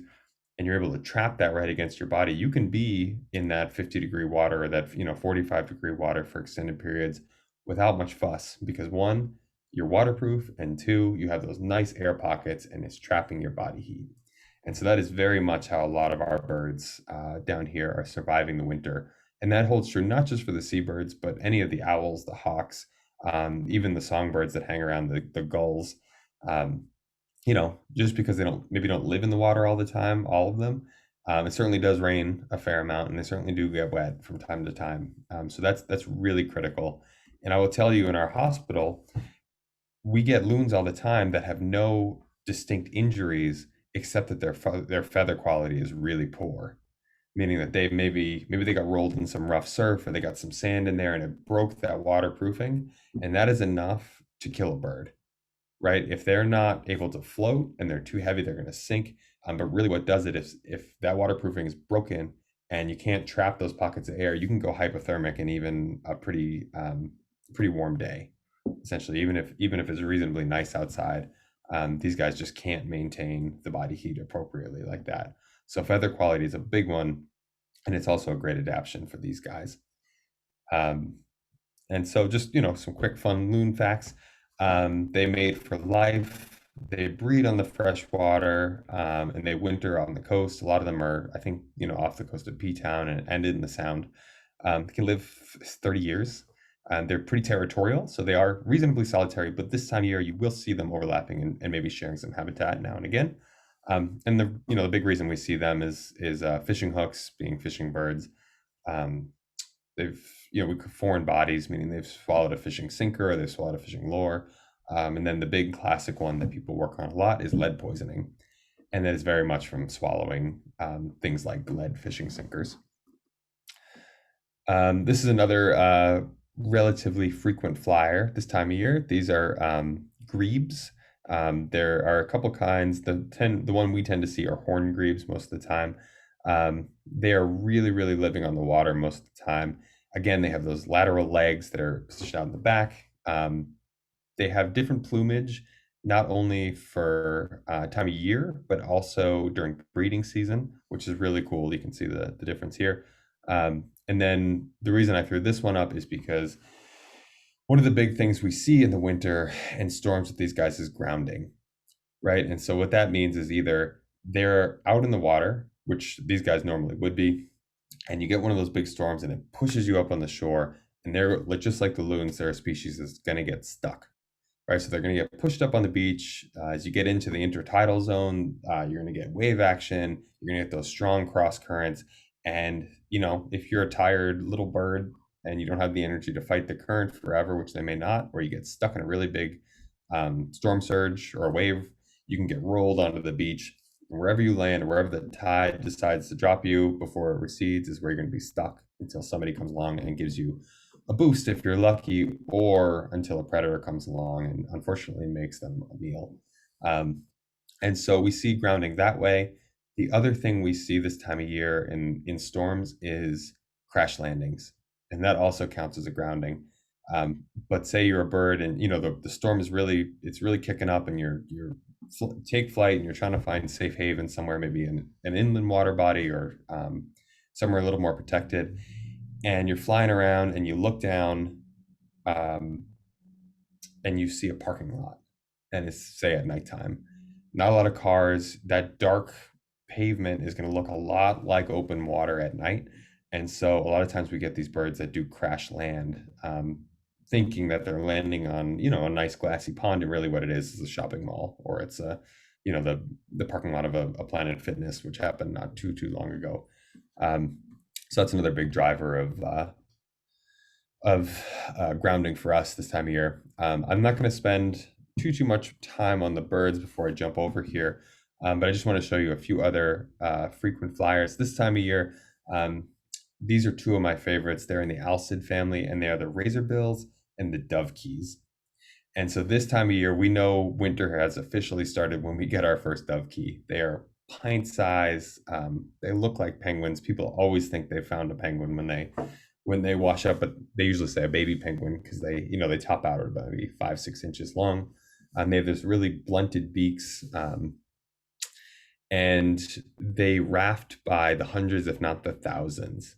and you're able to trap that right against your body, you can be in that 50-degree water or that 45-degree water for extended periods without much fuss, because one, you're waterproof, and two, you have those nice air pockets and it's trapping your body heat. And so that is very much how a lot of our birds down here are surviving the winter. And that holds true not just for the seabirds, but any of the owls, the hawks, even the songbirds that hang around, the gulls. Just because they maybe don't live in the water all the time, all of them. It certainly does rain a fair amount, and they certainly do get wet from time to time. So that's really critical. And I will tell you, in our hospital, we get loons all the time that have no distinct injuries, except that their feather quality is really poor, meaning that maybe they got rolled in some rough surf, or they got some sand in there and it broke that waterproofing, and that is enough to kill a bird. Right? If they're not able to float and they're too heavy, they're going to sink. But really what does it is if that waterproofing is broken and you can't trap those pockets of air, you can go hypothermic in even a pretty warm day, essentially, even if it's reasonably nice outside. These guys just can't maintain the body heat appropriately like that. So feather quality is a big one, and it's also a great adaptation for these guys. And so just, some quick fun loon facts. They mate for life, they breed on the fresh water, and they winter on the coast. A lot of them are, I think, off the coast of P-Town and in the Sound. They can live 30 years. They're pretty territorial, so they are reasonably solitary, but this time of year you will see them overlapping and maybe sharing some habitat now and again. And the big reason we see them is fishing hooks, being fishing birds. They've foreign bodies, meaning they've swallowed a fishing sinker or they've swallowed a fishing lure. And then the big classic one that people work on a lot is lead poisoning. And that is very much from swallowing things like lead fishing sinkers. This is another relatively frequent flyer this time of year. These are grebes. There are a couple kinds. The one we tend to see are horned grebes most of the time. They are really, really living on the water most of the time. Again, they have those lateral legs that are positioned out in the back. They have different plumage, not only for time of year, but also during breeding season, which is really cool. You can see the difference here. And then the reason I threw this one up is because one of the big things we see in the winter and storms with these guys is grounding, right? And so what that means is either they're out in the water, which these guys normally would be, and you get one of those big storms and it pushes you up on the shore, and they're just like the loons, they're a species that's going to get stuck, right? So they're going to get pushed up on the beach. As you get into the intertidal zone, you're going to get wave action. You're going to get those strong cross currents. And, if you're a tired little bird and you don't have the energy to fight the current forever, which they may not, or you get stuck in a really big storm surge or a wave, you can get rolled onto the beach. And wherever you land, wherever the tide decides to drop you before it recedes, is where you're going to be stuck until somebody comes along and gives you a boost if you're lucky, or until a predator comes along and unfortunately makes them a meal. And so we see grounding that way. The other thing we see this time of year in storms is crash landings, and that also counts as a grounding. But say you're a bird and the storm is really kicking up, and you're take flight and you're trying to find safe haven somewhere, maybe in an inland water body or somewhere a little more protected, and you're flying around and you look down and you see a parking lot, and it's, say, at nighttime, not a lot of cars. That dark pavement is going to look a lot like open water at night. And so a lot of times we get these birds that do crash land, thinking that they're landing on a nice glassy pond, and really what it is a shopping mall, or it's the parking lot of a Planet Fitness, which happened not too long ago. So that's another big driver of grounding for us this time of year. I'm not going to spend too much time on the birds before I jump over here, but I just want to show you a few other frequent flyers this time of year. These are two of my favorites. They're in the alcid family, and they are the razorbills and the dovekies. And so this time of year, we know winter has officially started when we get our first dovekey. They are pint size. They look like penguins. People always think they found a penguin when they wash up, but they usually say a baby penguin because they top out at about maybe 5-6 inches long. They have this really blunted beaks, and they raft by the hundreds, if not the thousands.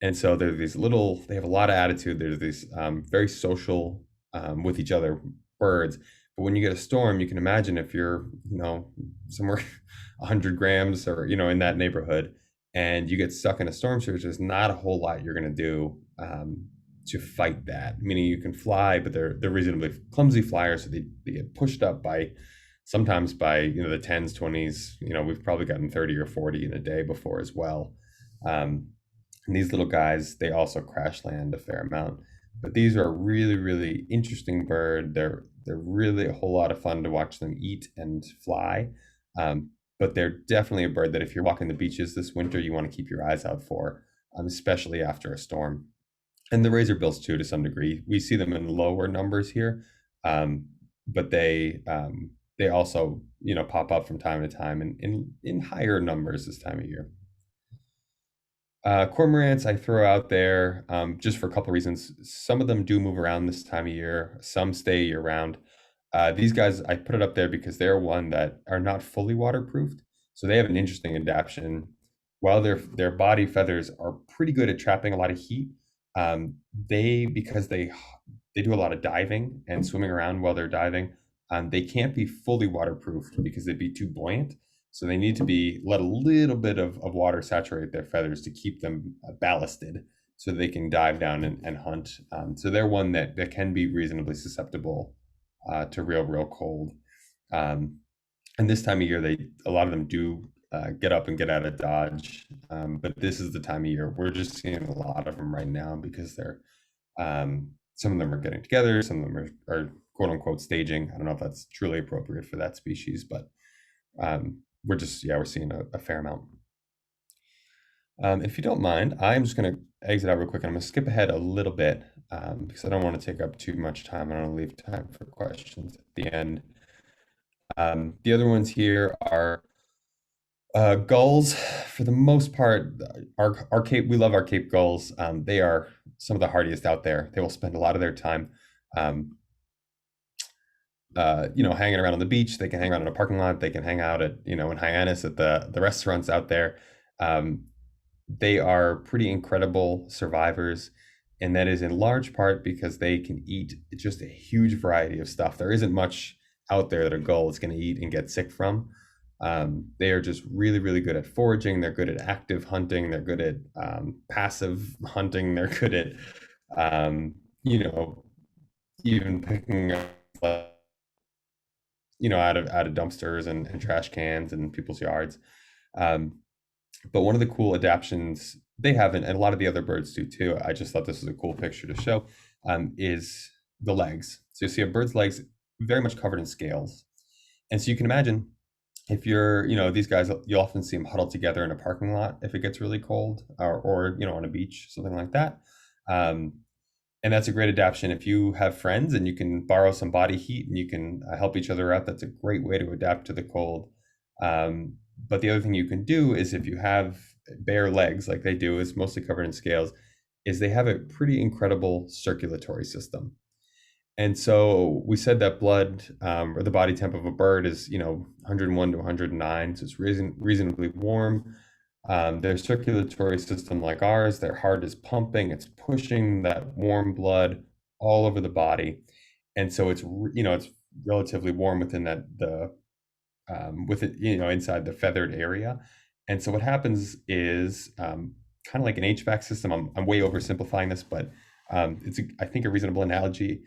And so they have a lot of attitude. There's these very social with each other birds. But when you get a storm, you can imagine if you're, somewhere 100 grams or, in that neighborhood, and you get stuck in a storm surge, there's not a whole lot you're going to do to fight that. Meaning you can fly, but they're reasonably clumsy flyers, so they get pushed up sometimes by the 10s, 20s. We've probably gotten 30 or 40 in a day before as well. And these little guys, they also crash land a fair amount. But these are a really, really interesting bird. They're really a whole lot of fun to watch them eat and fly. But they're definitely a bird that if you're walking the beaches this winter, you want to keep your eyes out for, especially after a storm. And the razorbills too, to some degree. We see them in lower numbers here, but they also pop up from time to time in higher numbers this time of year. Cormorants I throw out there just for a couple of reasons. Some of them do move around this time of year. Some stay year round. These guys, I put it up there because they're one that are not fully waterproofed. So they have an interesting adaptation. While their body feathers are pretty good at trapping a lot of heat, because they do a lot of diving and swimming around while they're diving, they can't be fully waterproofed because they'd be too buoyant. So they need to be let a little bit of water saturate their feathers to keep them ballasted so they can dive down and hunt. So they're one that can be reasonably susceptible to real cold. And this time of year, a lot of them do get up and get out of Dodge. But this is the time of year we're just seeing a lot of them right now because they're some of them are getting together, some of them are quote unquote staging. I don't know if that's truly appropriate for that species, but we're seeing a fair amount. If you don't mind, I'm just going to exit out real quick, and I'm going to skip ahead a little bit because I don't want to take up too much time. I don't want to leave time for questions at the end. The other ones here are gulls. For the most part, we love our Cape gulls. They are some of the hardiest out there. They will spend a lot of their time, hanging around on the beach. They can hang around in a parking lot. They can hang out at, in Hyannis at the restaurants out there. They are pretty incredible survivors. And that is in large part because they can eat just a huge variety of stuff. There isn't much out there that a gull is going to eat and get sick from. They are just really, really good at foraging. They're good at active hunting. They're good at passive hunting. They're good at, even picking up, out of dumpsters and trash cans and people's yards. But one of the cool adaptions they have, and a lot of the other birds do too, I just thought this was a cool picture to show, is the legs. So you see a bird's legs very much covered in scales. And so you can imagine if you're, these guys, you often see them huddled together in a parking lot if it gets really cold, or on a beach, something like that. And that's a great adaptation. If you have friends and you can borrow some body heat and you can help each other out, that's a great way to adapt to the cold. But the other thing you can do is if you have bare legs, like they do, is mostly covered in scales, is they have a pretty incredible circulatory system. And so we said that blood, or the body temp of a bird is, 101 to 109, so it's reasonably warm. Their circulatory system, like ours, their heart is pumping, it's pushing that warm blood all over the body. And so it's, it's relatively warm within inside the feathered area. And so what happens is kind of like an HVAC system. I'm way oversimplifying this, but it's, I think, a reasonable analogy.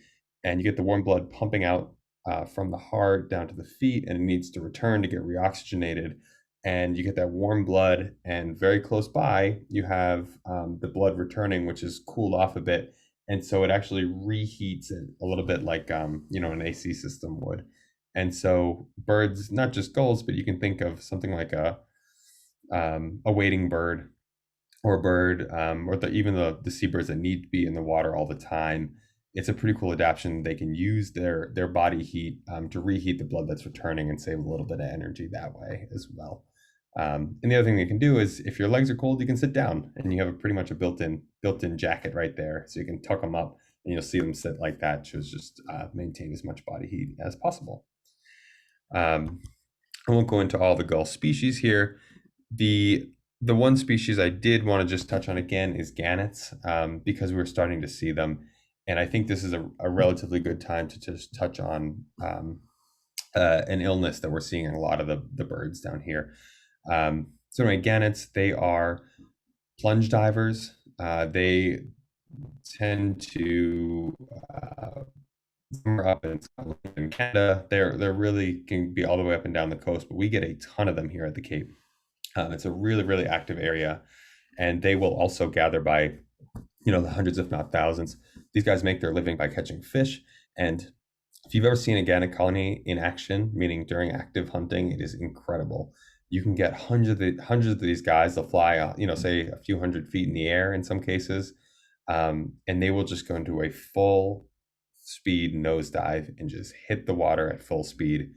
And you get the warm blood pumping out from the heart down to the feet, and it needs to return to get reoxygenated. And you get that warm blood, and very close by, you have the blood returning, which is cooled off a bit. And so it actually reheats it a little bit like, an AC system would. And so birds, not just gulls, but you can think of something like a wading bird, or a bird, or even the seabirds that need to be in the water all the time. It's a pretty cool adaptation. They can use their body heat to reheat the blood that's returning and save a little bit of energy that way as well. And the other thing they can do is, if your legs are cold, you can sit down, and you have pretty much a built-in jacket right there, so you can tuck them up, and you'll see them sit like that to just maintain as much body heat as possible. I won't go into all the gull species here. The one species I did want to just touch on again is gannets, because we're starting to see them. And I think this is a relatively good time to just touch on an illness that we're seeing in a lot of the birds down here. So anyway, gannets, they are plunge divers. They tend to up in Scotland and Canada. They're really can be all the way up and down the coast, but we get a ton of them here at the Cape. It's a really, really active area, and they will also gather by, the hundreds, if not thousands. These guys make their living by catching fish. And if you've ever seen a gannet colony in action, meaning during active hunting, it is incredible. You can get hundreds of these guys. They'll fly, say a few hundred feet in the air in some cases, and they will just go into a full speed nosedive and just hit the water at full speed,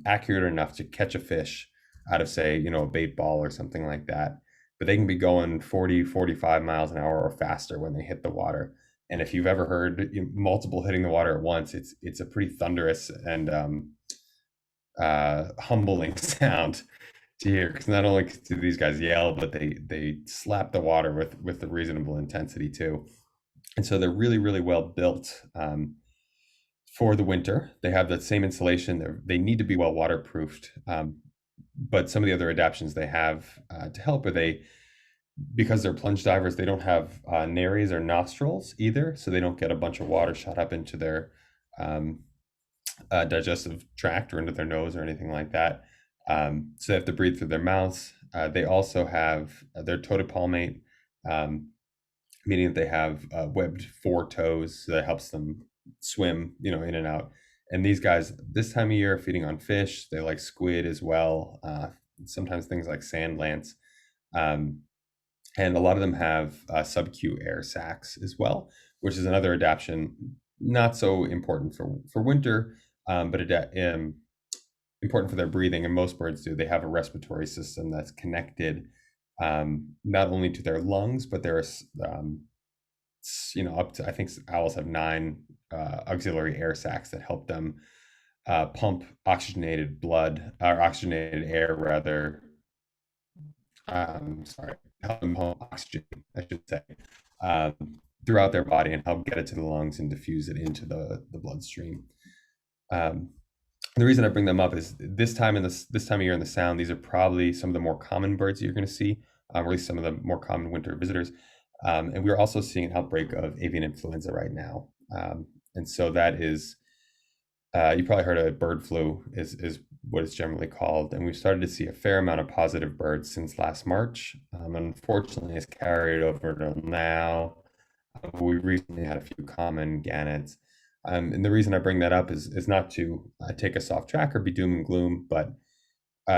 accurate enough to catch a fish out of, say, a bait ball or something like that. But they can be going 40, 45 miles an hour or faster when they hit the water. And if you've ever heard multiple hitting the water at once, it's a pretty thunderous and humbling sound to hear, because not only do these guys yell, but they slap the water with a reasonable intensity too. And so they're really, really well built for the winter. They have that same insulation. They need to be well waterproofed. But some of the other adaptations they have to help are because they're plunge divers, they don't have nares or nostrils either, so they don't get a bunch of water shot up into their digestive tract or into their nose or anything like that. So they have to breathe through their mouths. They also have their toe to palmate, meaning that they have webbed foretoes, so that helps them swim, in and out. And these guys, this time of year, are feeding on fish. They like squid as well, sometimes things like sand lance. And a lot of them have sub-Q air sacs as well, which is another adaptation, not so important for winter, but important for their breathing. And most birds do. They have a respiratory system that's connected not only to their lungs, but their up to, I think owls have 9 auxiliary air sacs that help them pump oxygenated blood, or oxygenated air rather. Sorry, help them pump oxygen, I should say, um, throughout their body and help get it to the lungs and diffuse it into the bloodstream. Um, the reason I bring them up is this time of year in the Sound, these are probably some of the more common birds that you're going to see, or at least some of the more common winter visitors. And we're also seeing an outbreak of avian influenza right now, and so that is, you probably heard of bird flu is what it's generally called, and we've started to see a fair amount of positive birds since last March. Unfortunately, it's carried over to now. We recently had a few common gannets. And the reason I bring that up is not to take us off track or be doom and gloom, but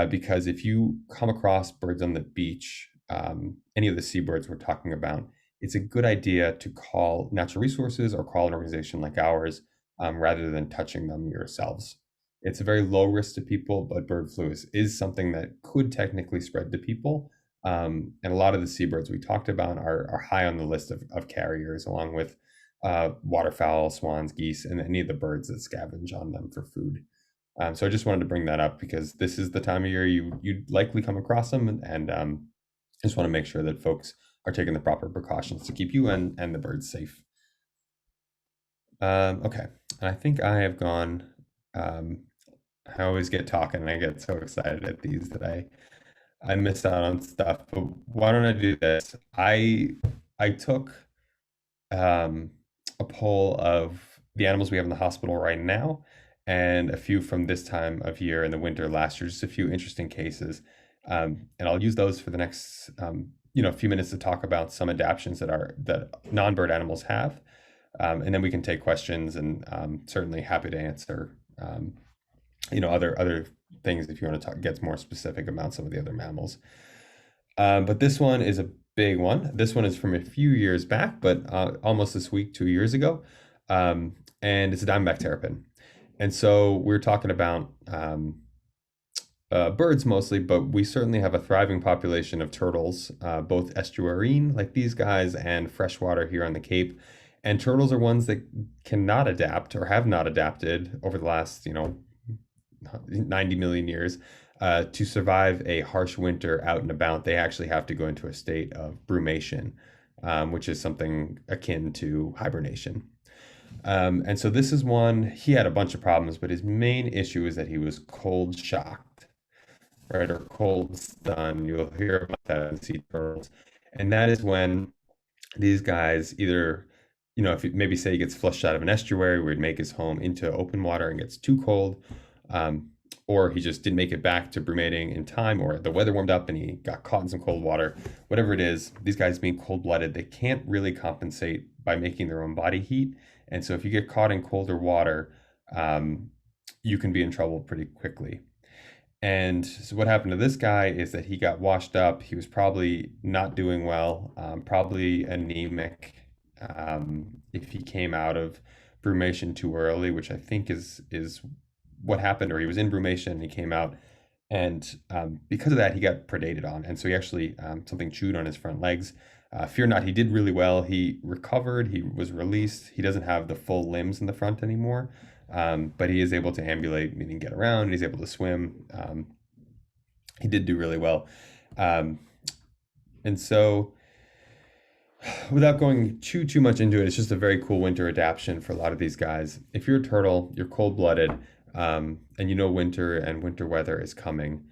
because if you come across birds on the beach, any of the seabirds we're talking about, it's a good idea to call natural resources or call an organization like ours, rather than touching them yourselves. It's a very low risk to people, but bird flu is something that could technically spread to people. And a lot of the seabirds we talked about are high on the list of carriers, along with waterfowl, swans, geese, and any of the birds that scavenge on them for food. So I just wanted to bring that up because this is the time of year you'd likely come across them, and just want to make sure that folks are taking the proper precautions to keep you and the birds safe. Okay, and I think I have gone. I always get talking and I get so excited at these that I miss out on stuff. But why don't I do this? I took a poll of the animals we have in the hospital right now, and a few from this time of year in the winter last year, just a few interesting cases. And I'll use those for the next a few minutes to talk about some adaptations that non-bird animals have. And then we can take questions, and certainly happy to answer other things if you want to get more specific about some of the other mammals. But this one is a big one. This one is from a few years back, but almost this week, 2 years ago. And it's a diamondback terrapin. And so we're talking about birds mostly, but we certainly have a thriving population of turtles, both estuarine, like these guys, and freshwater here on the Cape. And turtles are ones that cannot adapt or have not adapted over the last, 90 million years to survive a harsh winter out and about. They actually have to go into a state of brumation, which is something akin to hibernation. And so this is one, he had a bunch of problems, but his main issue is that he was cold shocked, right? Or cold stunned. You'll hear about that in sea turtles. And that is when these guys either, if you maybe say he gets flushed out of an estuary where he'd make his home into open water and gets too cold, or he just didn't make it back to brumating in time, or the weather warmed up and he got caught in some cold water, whatever it is, these guys being cold-blooded, they can't really compensate by making their own body heat. And so if you get caught in colder water, you can be in trouble pretty quickly. And so what happened to this guy is that he got washed up. He was probably not doing well, probably anemic, if he came out of brumation too early, which I think is what happened, or he was in brumation and he came out, and because of that he got predated on, and so he actually something chewed on his front legs. Fear not, he did really well. He recovered, he was released. He doesn't have the full limbs in the front anymore, but he is able to ambulate, meaning get around, and he's able to swim. He did do really well. And so without going too much into it, it's just a very cool winter adaptation for a lot of these guys. If you're a turtle, you're cold-blooded, and winter and winter weather is coming,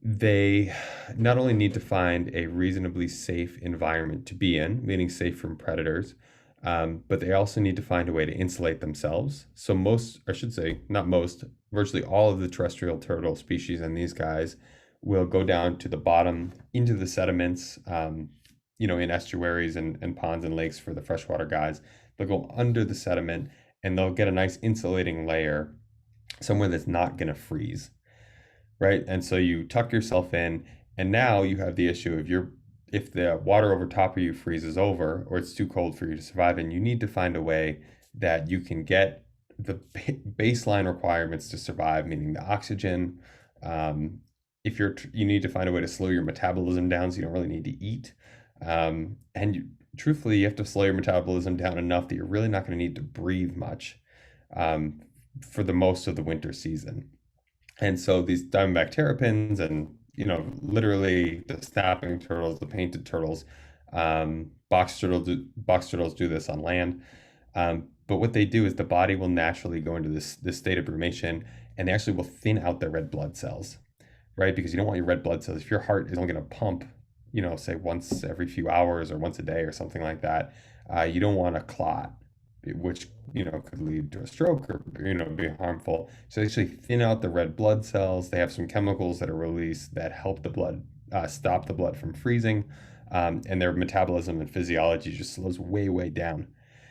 they not only need to find a reasonably safe environment to be in, meaning safe from predators, but they also need to find a way to insulate themselves. So most, I should say, not most, virtually all of the terrestrial turtle species and these guys will go down to the bottom into the sediments, in estuaries and ponds and lakes for the freshwater guys. They'll go under the sediment and they'll get a nice insulating layer somewhere that's not going to freeze, right? And so you tuck yourself in, and now you have the issue of if the water over top of you freezes over, or it's too cold for you to survive, and you need to find a way that you can get the baseline requirements to survive, meaning the oxygen. If you need to find a way to slow your metabolism down so you don't really need to eat, and truthfully, you have to slow your metabolism down enough that you're really not going to need to breathe much um, for the most of the winter season. And so these diamondback terrapins and, literally the snapping turtles, the painted turtles, box turtles do this on land. But what they do is the body will naturally go into this state of brumation, and they actually will thin out their red blood cells, right? Because you don't want your red blood cells, if your heart is only going to pump, say once every few hours or once a day or something like that, you don't want a clot, which, could lead to a stroke or, be harmful. So they actually thin out the red blood cells. They have some chemicals that are released that help the blood, stop the blood from freezing. And their metabolism and physiology just slows way, way down.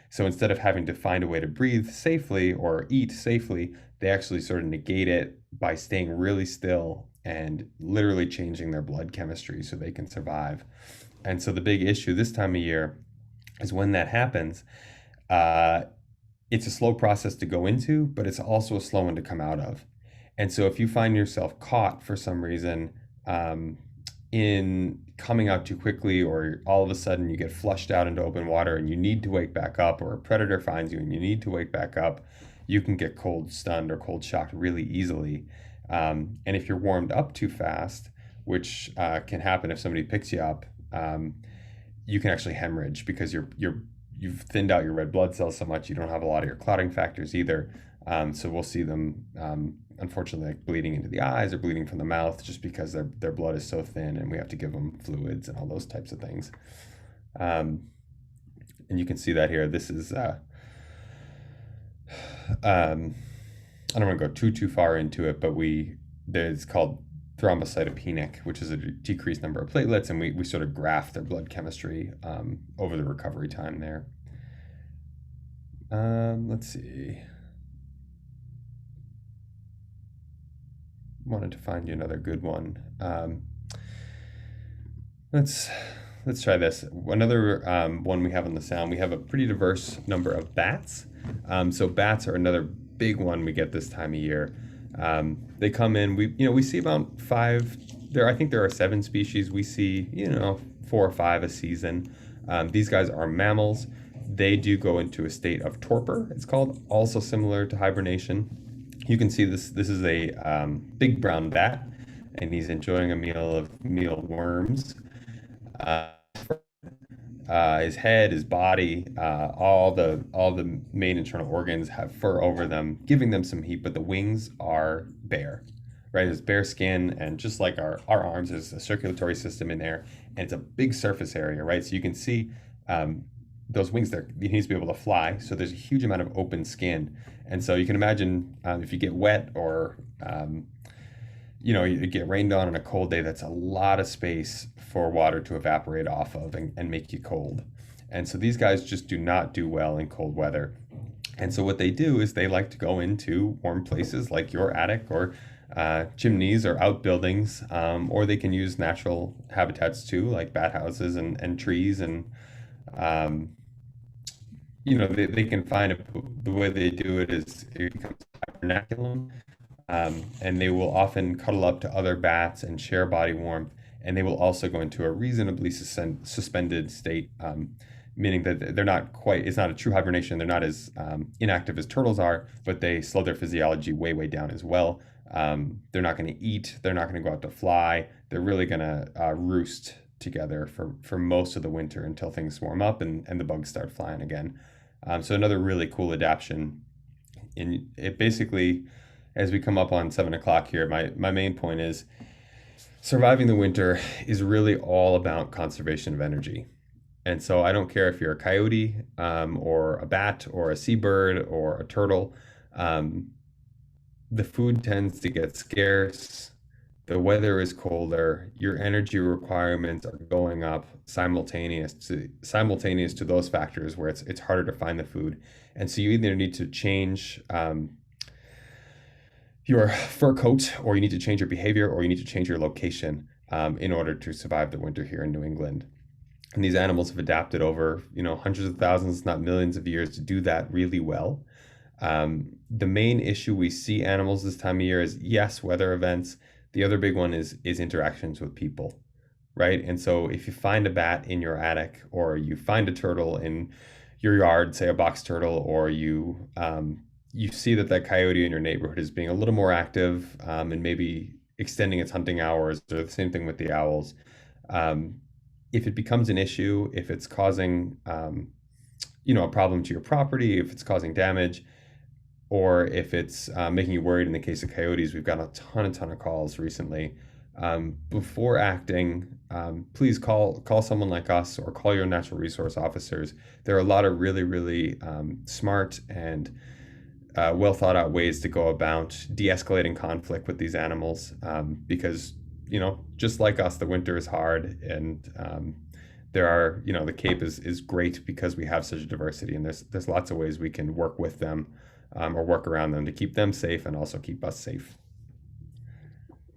So instead of having to find a way to breathe safely or eat safely, they actually sort of negate it by staying really still and literally changing their blood chemistry so they can survive. And so the big issue this time of year is when that happens, it's a slow process to go into, but it's also a slow one to come out of. And so if you find yourself caught for some reason in coming out too quickly, or all of a sudden you get flushed out into open water and you need to wake back up, or a predator finds you and you need to wake back up, you can get cold stunned or cold shocked really easily. And if you're warmed up too fast, which can happen if somebody picks you up, you can actually hemorrhage because you've thinned out your red blood cells so much you don't have a lot of your clotting factors either. So we'll see them unfortunately like bleeding into the eyes or bleeding from the mouth just because their blood is so thin, and we have to give them fluids and all those types of things. And you can see that here. This is I don't want to go too far into it, but it's called thrombocytopenic, which is a decreased number of platelets, and we sort of graph their blood chemistry over the recovery time there. Let's see. Wanted to find you another good one. Let's try this. Another one we have on the sound. We have a pretty diverse number of bats. So bats are another big one we get this time of year. They come in. We see about 5. I think there are 7 species. We see 4 or 5 a season. These guys are mammals. They do go into a state of torpor, it's called, also similar to hibernation. You can see this is a big brown bat, and he's enjoying a meal of mealworms. His head, his body, all the main internal organs have fur over them, giving them some heat, but the wings are bare, right? It's bare skin, and just like our arms, there's a circulatory system in there, and it's a big surface area, right? So you can see those wings there, he needs to be able to fly, so there's a huge amount of open skin. And so you can imagine if you get wet or you get rained on a cold day, that's a lot of space for water to evaporate off of and make you cold. And so these guys just do not do well in cold weather. And so what they do is they like to go into warm places like your attic or chimneys or outbuildings, or they can use natural habitats too, like bat houses and trees. And they can find the way they do it is it becomes hibernaculum. And they will often cuddle up to other bats and share body warmth, and they will also go into a reasonably suspended state, meaning that they're not quite, it's not a true hibernation, they're not as inactive as turtles are, but they slow their physiology way, way down as well. They're not going to eat, they're not going to go out to fly, they're really going to roost together for most of the winter until things warm up and the bugs start flying again. So another really cool adaptation. In it basically, as we come up on 7 o'clock here, my main point is surviving the winter is really all about conservation of energy. And so I don't care if you're a coyote or a bat or a seabird or a turtle. The food tends to get scarce. The weather is colder. Your energy requirements are going up simultaneous to those factors where it's harder to find the food. And so you either need to change your fur coat, or you need to change your behavior, or you need to change your location in order to survive the winter here in New England. And these animals have adapted over, hundreds of thousands, not millions of years to do that really well. The main issue we see animals this time of year is, yes, weather events. The other big one is interactions with people, right? And so if you find a bat in your attic, or you find a turtle in your yard, say a box turtle, or you see that that coyote in your neighborhood is being a little more active, and maybe extending its hunting hours, or the same thing with the owls. Um, if it becomes an issue, if it's causing a problem to your property, if it's causing damage, or if it's making you worried. In the case of coyotes, we've gotten a ton of calls recently. Before acting, please call someone like us, or call your natural resource officers. There are a lot of really smart and well thought out ways to go about de-escalating conflict with these animals, because just like us, the winter is hard, and there are the Cape is great because we have such a diversity, and there's lots of ways we can work with them, or work around them to keep them safe and also keep us safe.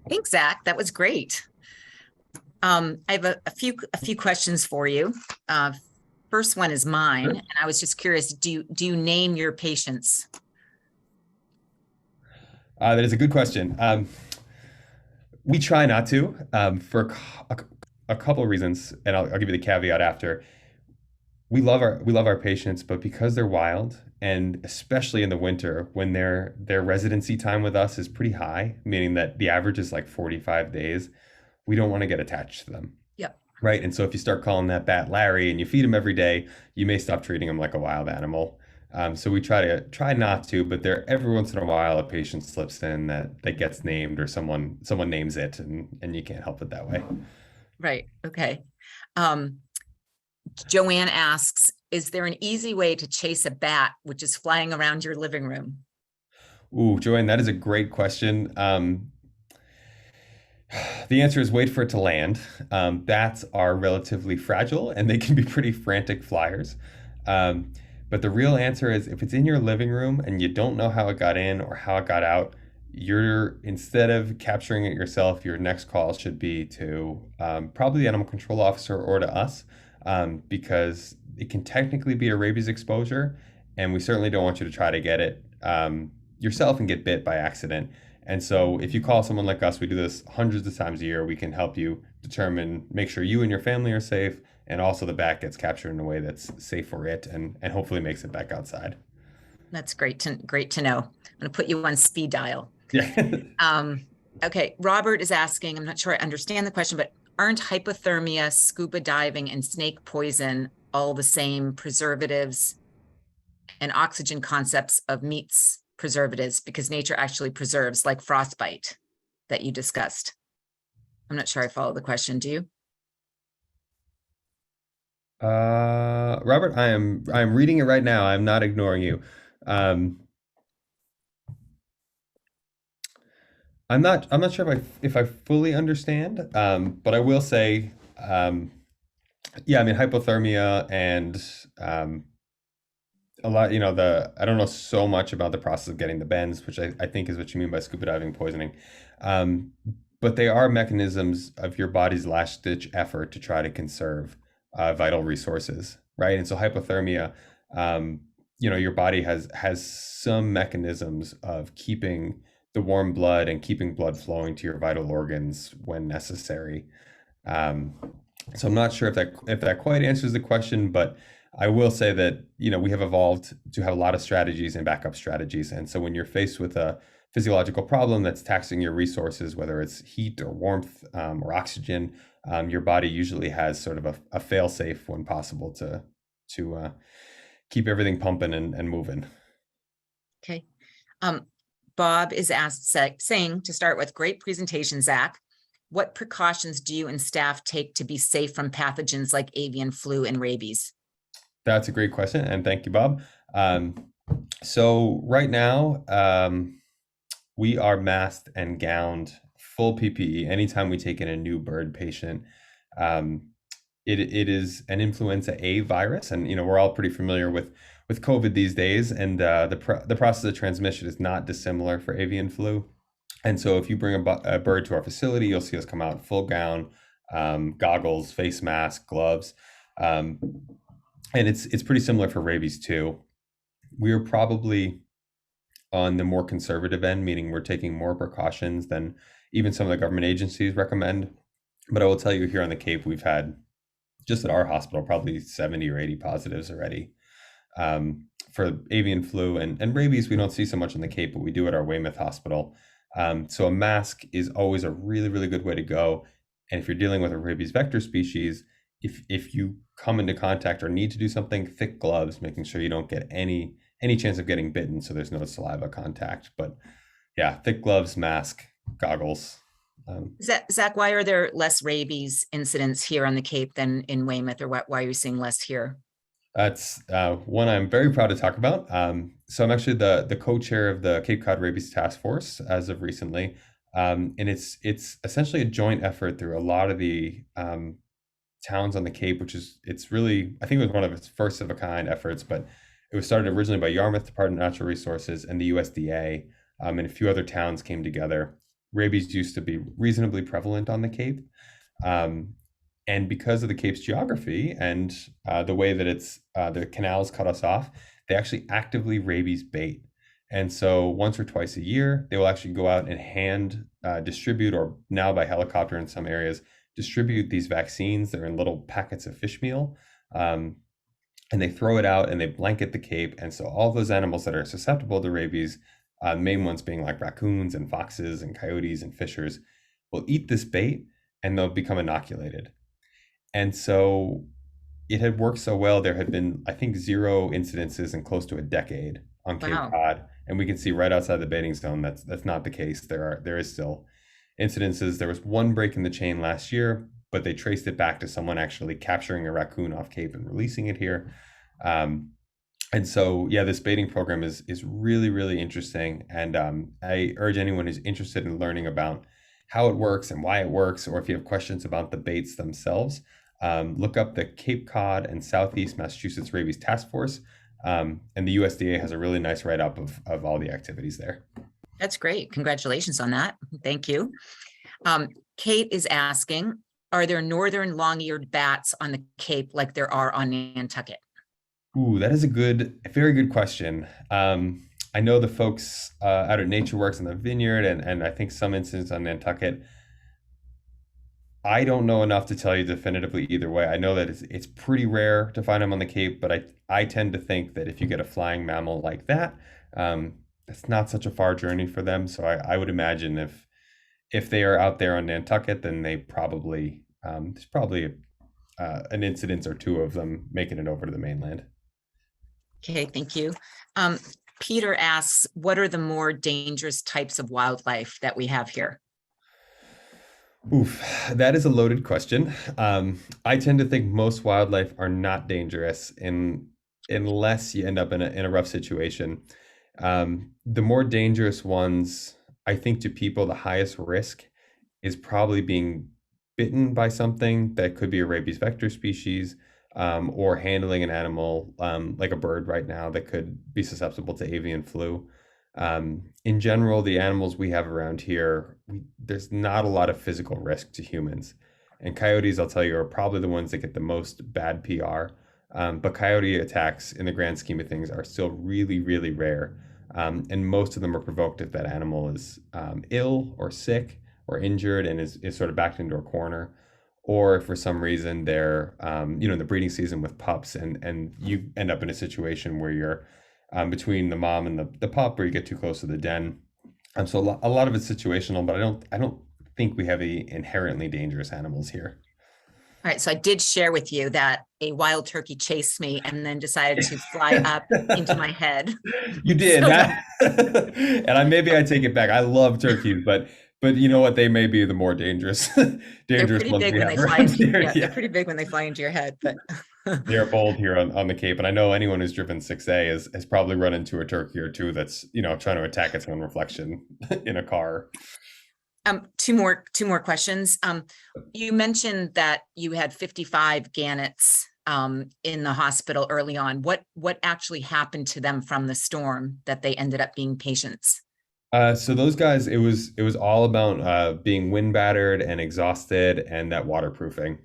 Thanks, Zach. That was great. I have a few questions for you. First one is mine, and I was just curious, do you name your patients? That is a good question. We try not to, for a couple of reasons, and I'll give you the caveat after. We love our patients, but because they're wild, and especially in the winter when their residency time with us is pretty high, meaning that the average is like 45 days, we don't want to get attached to them. Yep. Right. And so if you start calling that bat Larry and you feed him every day, you may stop treating him like a wild animal. So we try not to, but there every once in a while a patient slips in that gets named, or someone names it, and you can't help it that way. Right. Okay. Joanne asks, is there an easy way to chase a bat which is flying around your living room? Ooh, Joanne, that is a great question. The answer is wait for it to land. Bats are relatively fragile, and they can be pretty frantic flyers. But the real answer is, if it's in your living room and you don't know how it got in or how it got out, instead of capturing it yourself, your next call should be to probably the animal control officer or to us, because it can technically be a rabies exposure, and we certainly don't want you to try to get it yourself and get bit by accident. And so if you call someone like us, we do this hundreds of times a year. We can help you make sure you and your family are safe, and also the bat gets captured in a way that's safe for it, and hopefully makes it back outside. That's great to know. I'm going to put you on speed dial. Yeah. Okay. Robert is asking, I'm not sure I understand the question, but aren't hypothermia, scuba diving, and snake poison all the same preservatives and oxygen concepts of meats preservatives, because nature actually preserves, like frostbite that you discussed? I'm not sure I follow the question. Do you? Robert, I am reading it right now. I'm not ignoring you. I'm not sure if I fully understand, but I will say, yeah, I mean, hypothermia and a lot, I don't know so much about the process of getting the bends, which I think is what you mean by scuba diving poisoning. But they are mechanisms of your body's last ditch effort to try to conserve vital resources, right? And so hypothermia, your body has some mechanisms of keeping the warm blood and keeping blood flowing to your vital organs when necessary. So I'm not sure if that quite answers the question, but I will say that we have evolved to have a lot of strategies and backup strategies. And so when you're faced with a physiological problem that's taxing your resources, whether it's heat or warmth, or oxygen, your body usually has sort of a fail-safe when possible to keep everything pumping and moving. Okay. Bob is saying, to start with, great presentation, Zach. What precautions do you and staff take to be safe from pathogens like avian flu and rabies? That's a great question, and thank you, Bob. So right now, we are masked and gowned, full PPE, anytime we take in a new bird patient. It is an influenza A virus, and we're all pretty familiar with COVID these days, and the process of transmission is not dissimilar for avian flu. And so if you bring a bird to our facility, you'll see us come out full gown, goggles, face mask, gloves. And it's pretty similar for rabies too. We are probably on the more conservative end, meaning we're taking more precautions than even some of the government agencies recommend. But I will tell you, here on the Cape, we've had, just at our hospital, probably 70 or 80 positives already, for avian flu and rabies. We don't see so much on the Cape, but we do at our Weymouth hospital. So a mask is always a really, really good way to go. And if you're dealing with a rabies vector species, if you come into contact or need to do something, thick gloves, making sure you don't get any chance of getting bitten, so there's no saliva contact. But yeah, thick gloves, mask, goggles. Zach, why are there less rabies incidents here on the Cape than in Weymouth, or why are you seeing less here? That's one I'm very proud to talk about. So I'm actually the co-chair of the Cape Cod Rabies Task Force as of recently, and it's essentially a joint effort through a lot of the towns on the Cape, which is, it's really, I think it was one of its first of a kind efforts, but it was started originally by Yarmouth Department of Natural Resources and the USDA, and a few other towns came together. Rabies used to be reasonably prevalent on the Cape. Um, and because of the Cape's geography and the way that it's the canals cut us off, they actually actively rabies bait. And so once or twice a year, they will actually go out and hand distribute, or now by helicopter in some areas, distribute these vaccines. They're in little packets of fish meal. And they throw it out and they blanket the Cape. And so all those animals that are susceptible to rabies, main ones being like raccoons and foxes and coyotes and fishers, will eat this bait and they'll become inoculated. And so it had worked so well. There had been, I think, 0 incidences in close to a decade on Cape Wow. Cod, and we can see right outside the baiting zone that's not the case. There is still incidences. There was one break in the chain last year, but they traced it back to someone actually capturing a raccoon off Cape and releasing it here. Um, and so, yeah, this baiting program is really, really interesting. And I urge anyone who's interested in learning about how it works and why it works, or if you have questions about the baits themselves, look up the Cape Cod and Southeast Massachusetts Rabies Task Force. And the USDA has a really nice write-up of all the activities there. That's great. Congratulations on that. Thank you. Kate is asking, are there northern long-eared bats on the Cape like there are on Nantucket? Ooh, that is a very good question. I know the folks out at Nature Works in the Vineyard, and I think some instances on Nantucket. I don't know enough to tell you definitively either way. I know that it's pretty rare to find them on the Cape, but I tend to think that if you get a flying mammal like that, it's not such a far journey for them. So I would imagine if they are out there on Nantucket, then they probably there's probably an incidence or two of them making it over to the mainland. Okay, thank you. Peter asks, what are the more dangerous types of wildlife that we have here? Oof, that is a loaded question. I tend to think most wildlife are not dangerous unless you end up in a rough situation. The more dangerous ones, I think, to people, the highest risk is probably being bitten by something that could be a rabies vector species, or handling an animal like a bird right now that could be susceptible to avian flu. In general, the animals we have around here, there's not a lot of physical risk to humans. And coyotes, I'll tell you, are probably the ones that get the most bad PR. But coyote attacks, in the grand scheme of things, are still really, really rare. And most of them are provoked if that animal is ill or sick or injured and is sort of backed into a corner. Or if for some reason they're, in the breeding season with pups, and you end up in a situation where you're between the mom and the pup, or you get too close to the den. So a lot of it's situational, but I don't think we have any inherently dangerous animals here. All right, so I did share with you that a wild turkey chased me and then decided to fly up into my head. You did So that, and maybe I take it back. I love turkeys, but you know what? They may be the more dangerous they're dangerous pretty ones big we when have they fly around into, here. yeah, they're Yeah. pretty big when they fly into your head, but They're bold here on the Cape, and I know anyone who's driven 6A has probably run into a turkey or two that's trying to attack its own reflection in a car. two more questions. You mentioned that you had 55 gannets in the hospital early on. What actually happened to them from the storm that they ended up being patients? So those guys, it was all about being wind battered and exhausted, and that waterproofing.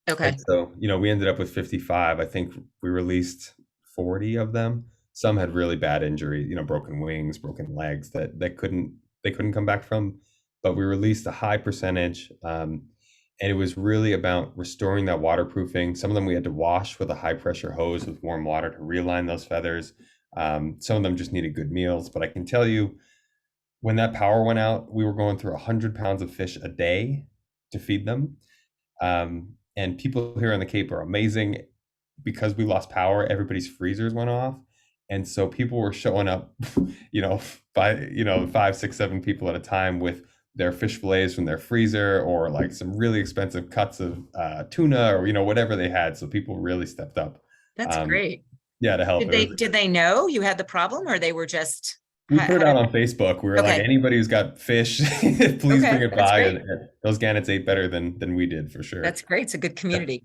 And Okay. so we ended up with 55. I think we released 40 of them. Some had really bad injury, broken wings, broken legs that they couldn't come back from. But we released a high percentage, And it was really about restoring that waterproofing. Some of them we had to wash with a high pressure hose with warm water to realign those feathers. Some of them just needed good meals. But I can tell you, when that power went out, we were going through 100 pounds of fish a day to feed them. And people here on the Cape are amazing. Because we lost power, everybody's freezers went off. And so people were showing up, five, six, seven people at a time with their fish fillets from their freezer, or like some really expensive cuts of tuna, or whatever they had. So people really stepped up. That's great. Yeah, to help. Did they know you had the problem, or they were just? We put it out on Facebook. We were like, anybody who's got fish, please bring it by. And those gannets ate better than we did, for sure. That's great. It's a good community.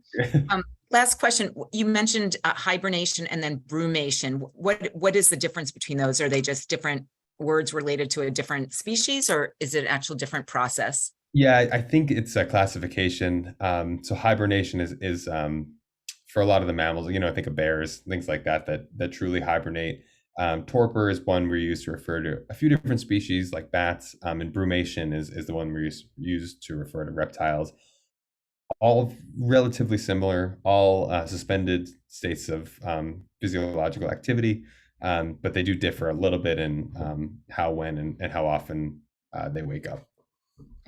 Last question. You mentioned hibernation and then brumation. What is the difference between those? Are they just different words related to a different species, or is it an actual different process? Yeah, I think it's a classification. So hibernation is for a lot of the mammals, I think of bears, things like that truly hibernate. Torpor is one we use to refer to a few different species like bats, and brumation is the one we use to refer to reptiles. All relatively similar, all suspended states of physiological activity, but they do differ a little bit in how, when, and how often they wake up.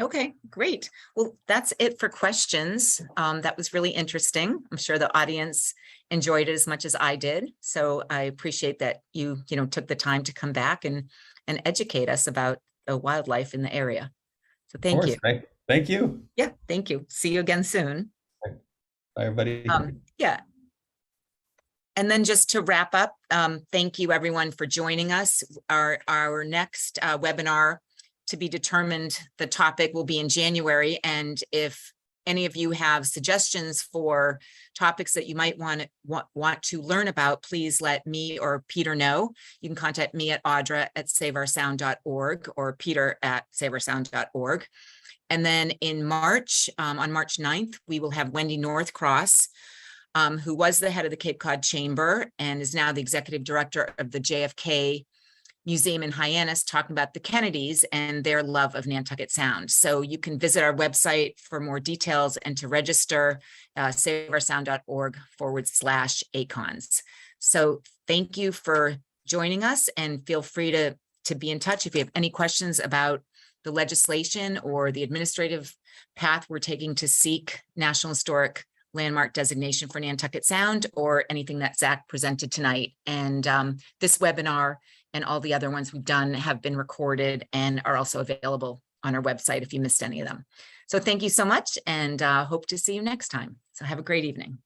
Okay, great. Well, that's it for questions. That was really interesting. I'm sure the audience enjoyed it as much as I did. So I appreciate that you took the time to come back and educate us about the wildlife in the area. So thank you. Thank you. Yeah, thank you. See you again soon. Bye, everybody. Yeah. And then just to wrap up, thank you everyone for joining us. Our next webinar, to be determined, the topic will be in January. And if any of you have suggestions for topics that you might want to learn about, please let me or Peter know. You can contact me at audra@saveoursound.org or peter@saveoursound.org. And then in March, on March 9th, we will have Wendy Northcross, who was the head of the Cape Cod Chamber and is now the executive director of the JFK Museum in Hyannis, talking about the Kennedys and their love of Nantucket Sound. So you can visit our website for more details and to register, saveoursound.org/ACONS. So thank you for joining us, and feel free to be in touch if you have any questions about the legislation or the administrative path we're taking to seek National Historic Landmark designation for Nantucket Sound, or anything that Zak presented tonight. And this webinar and all the other ones we've done have been recorded and are also available on our website if you missed any of them. So thank you so much, and hope to see you next time. So have a great evening.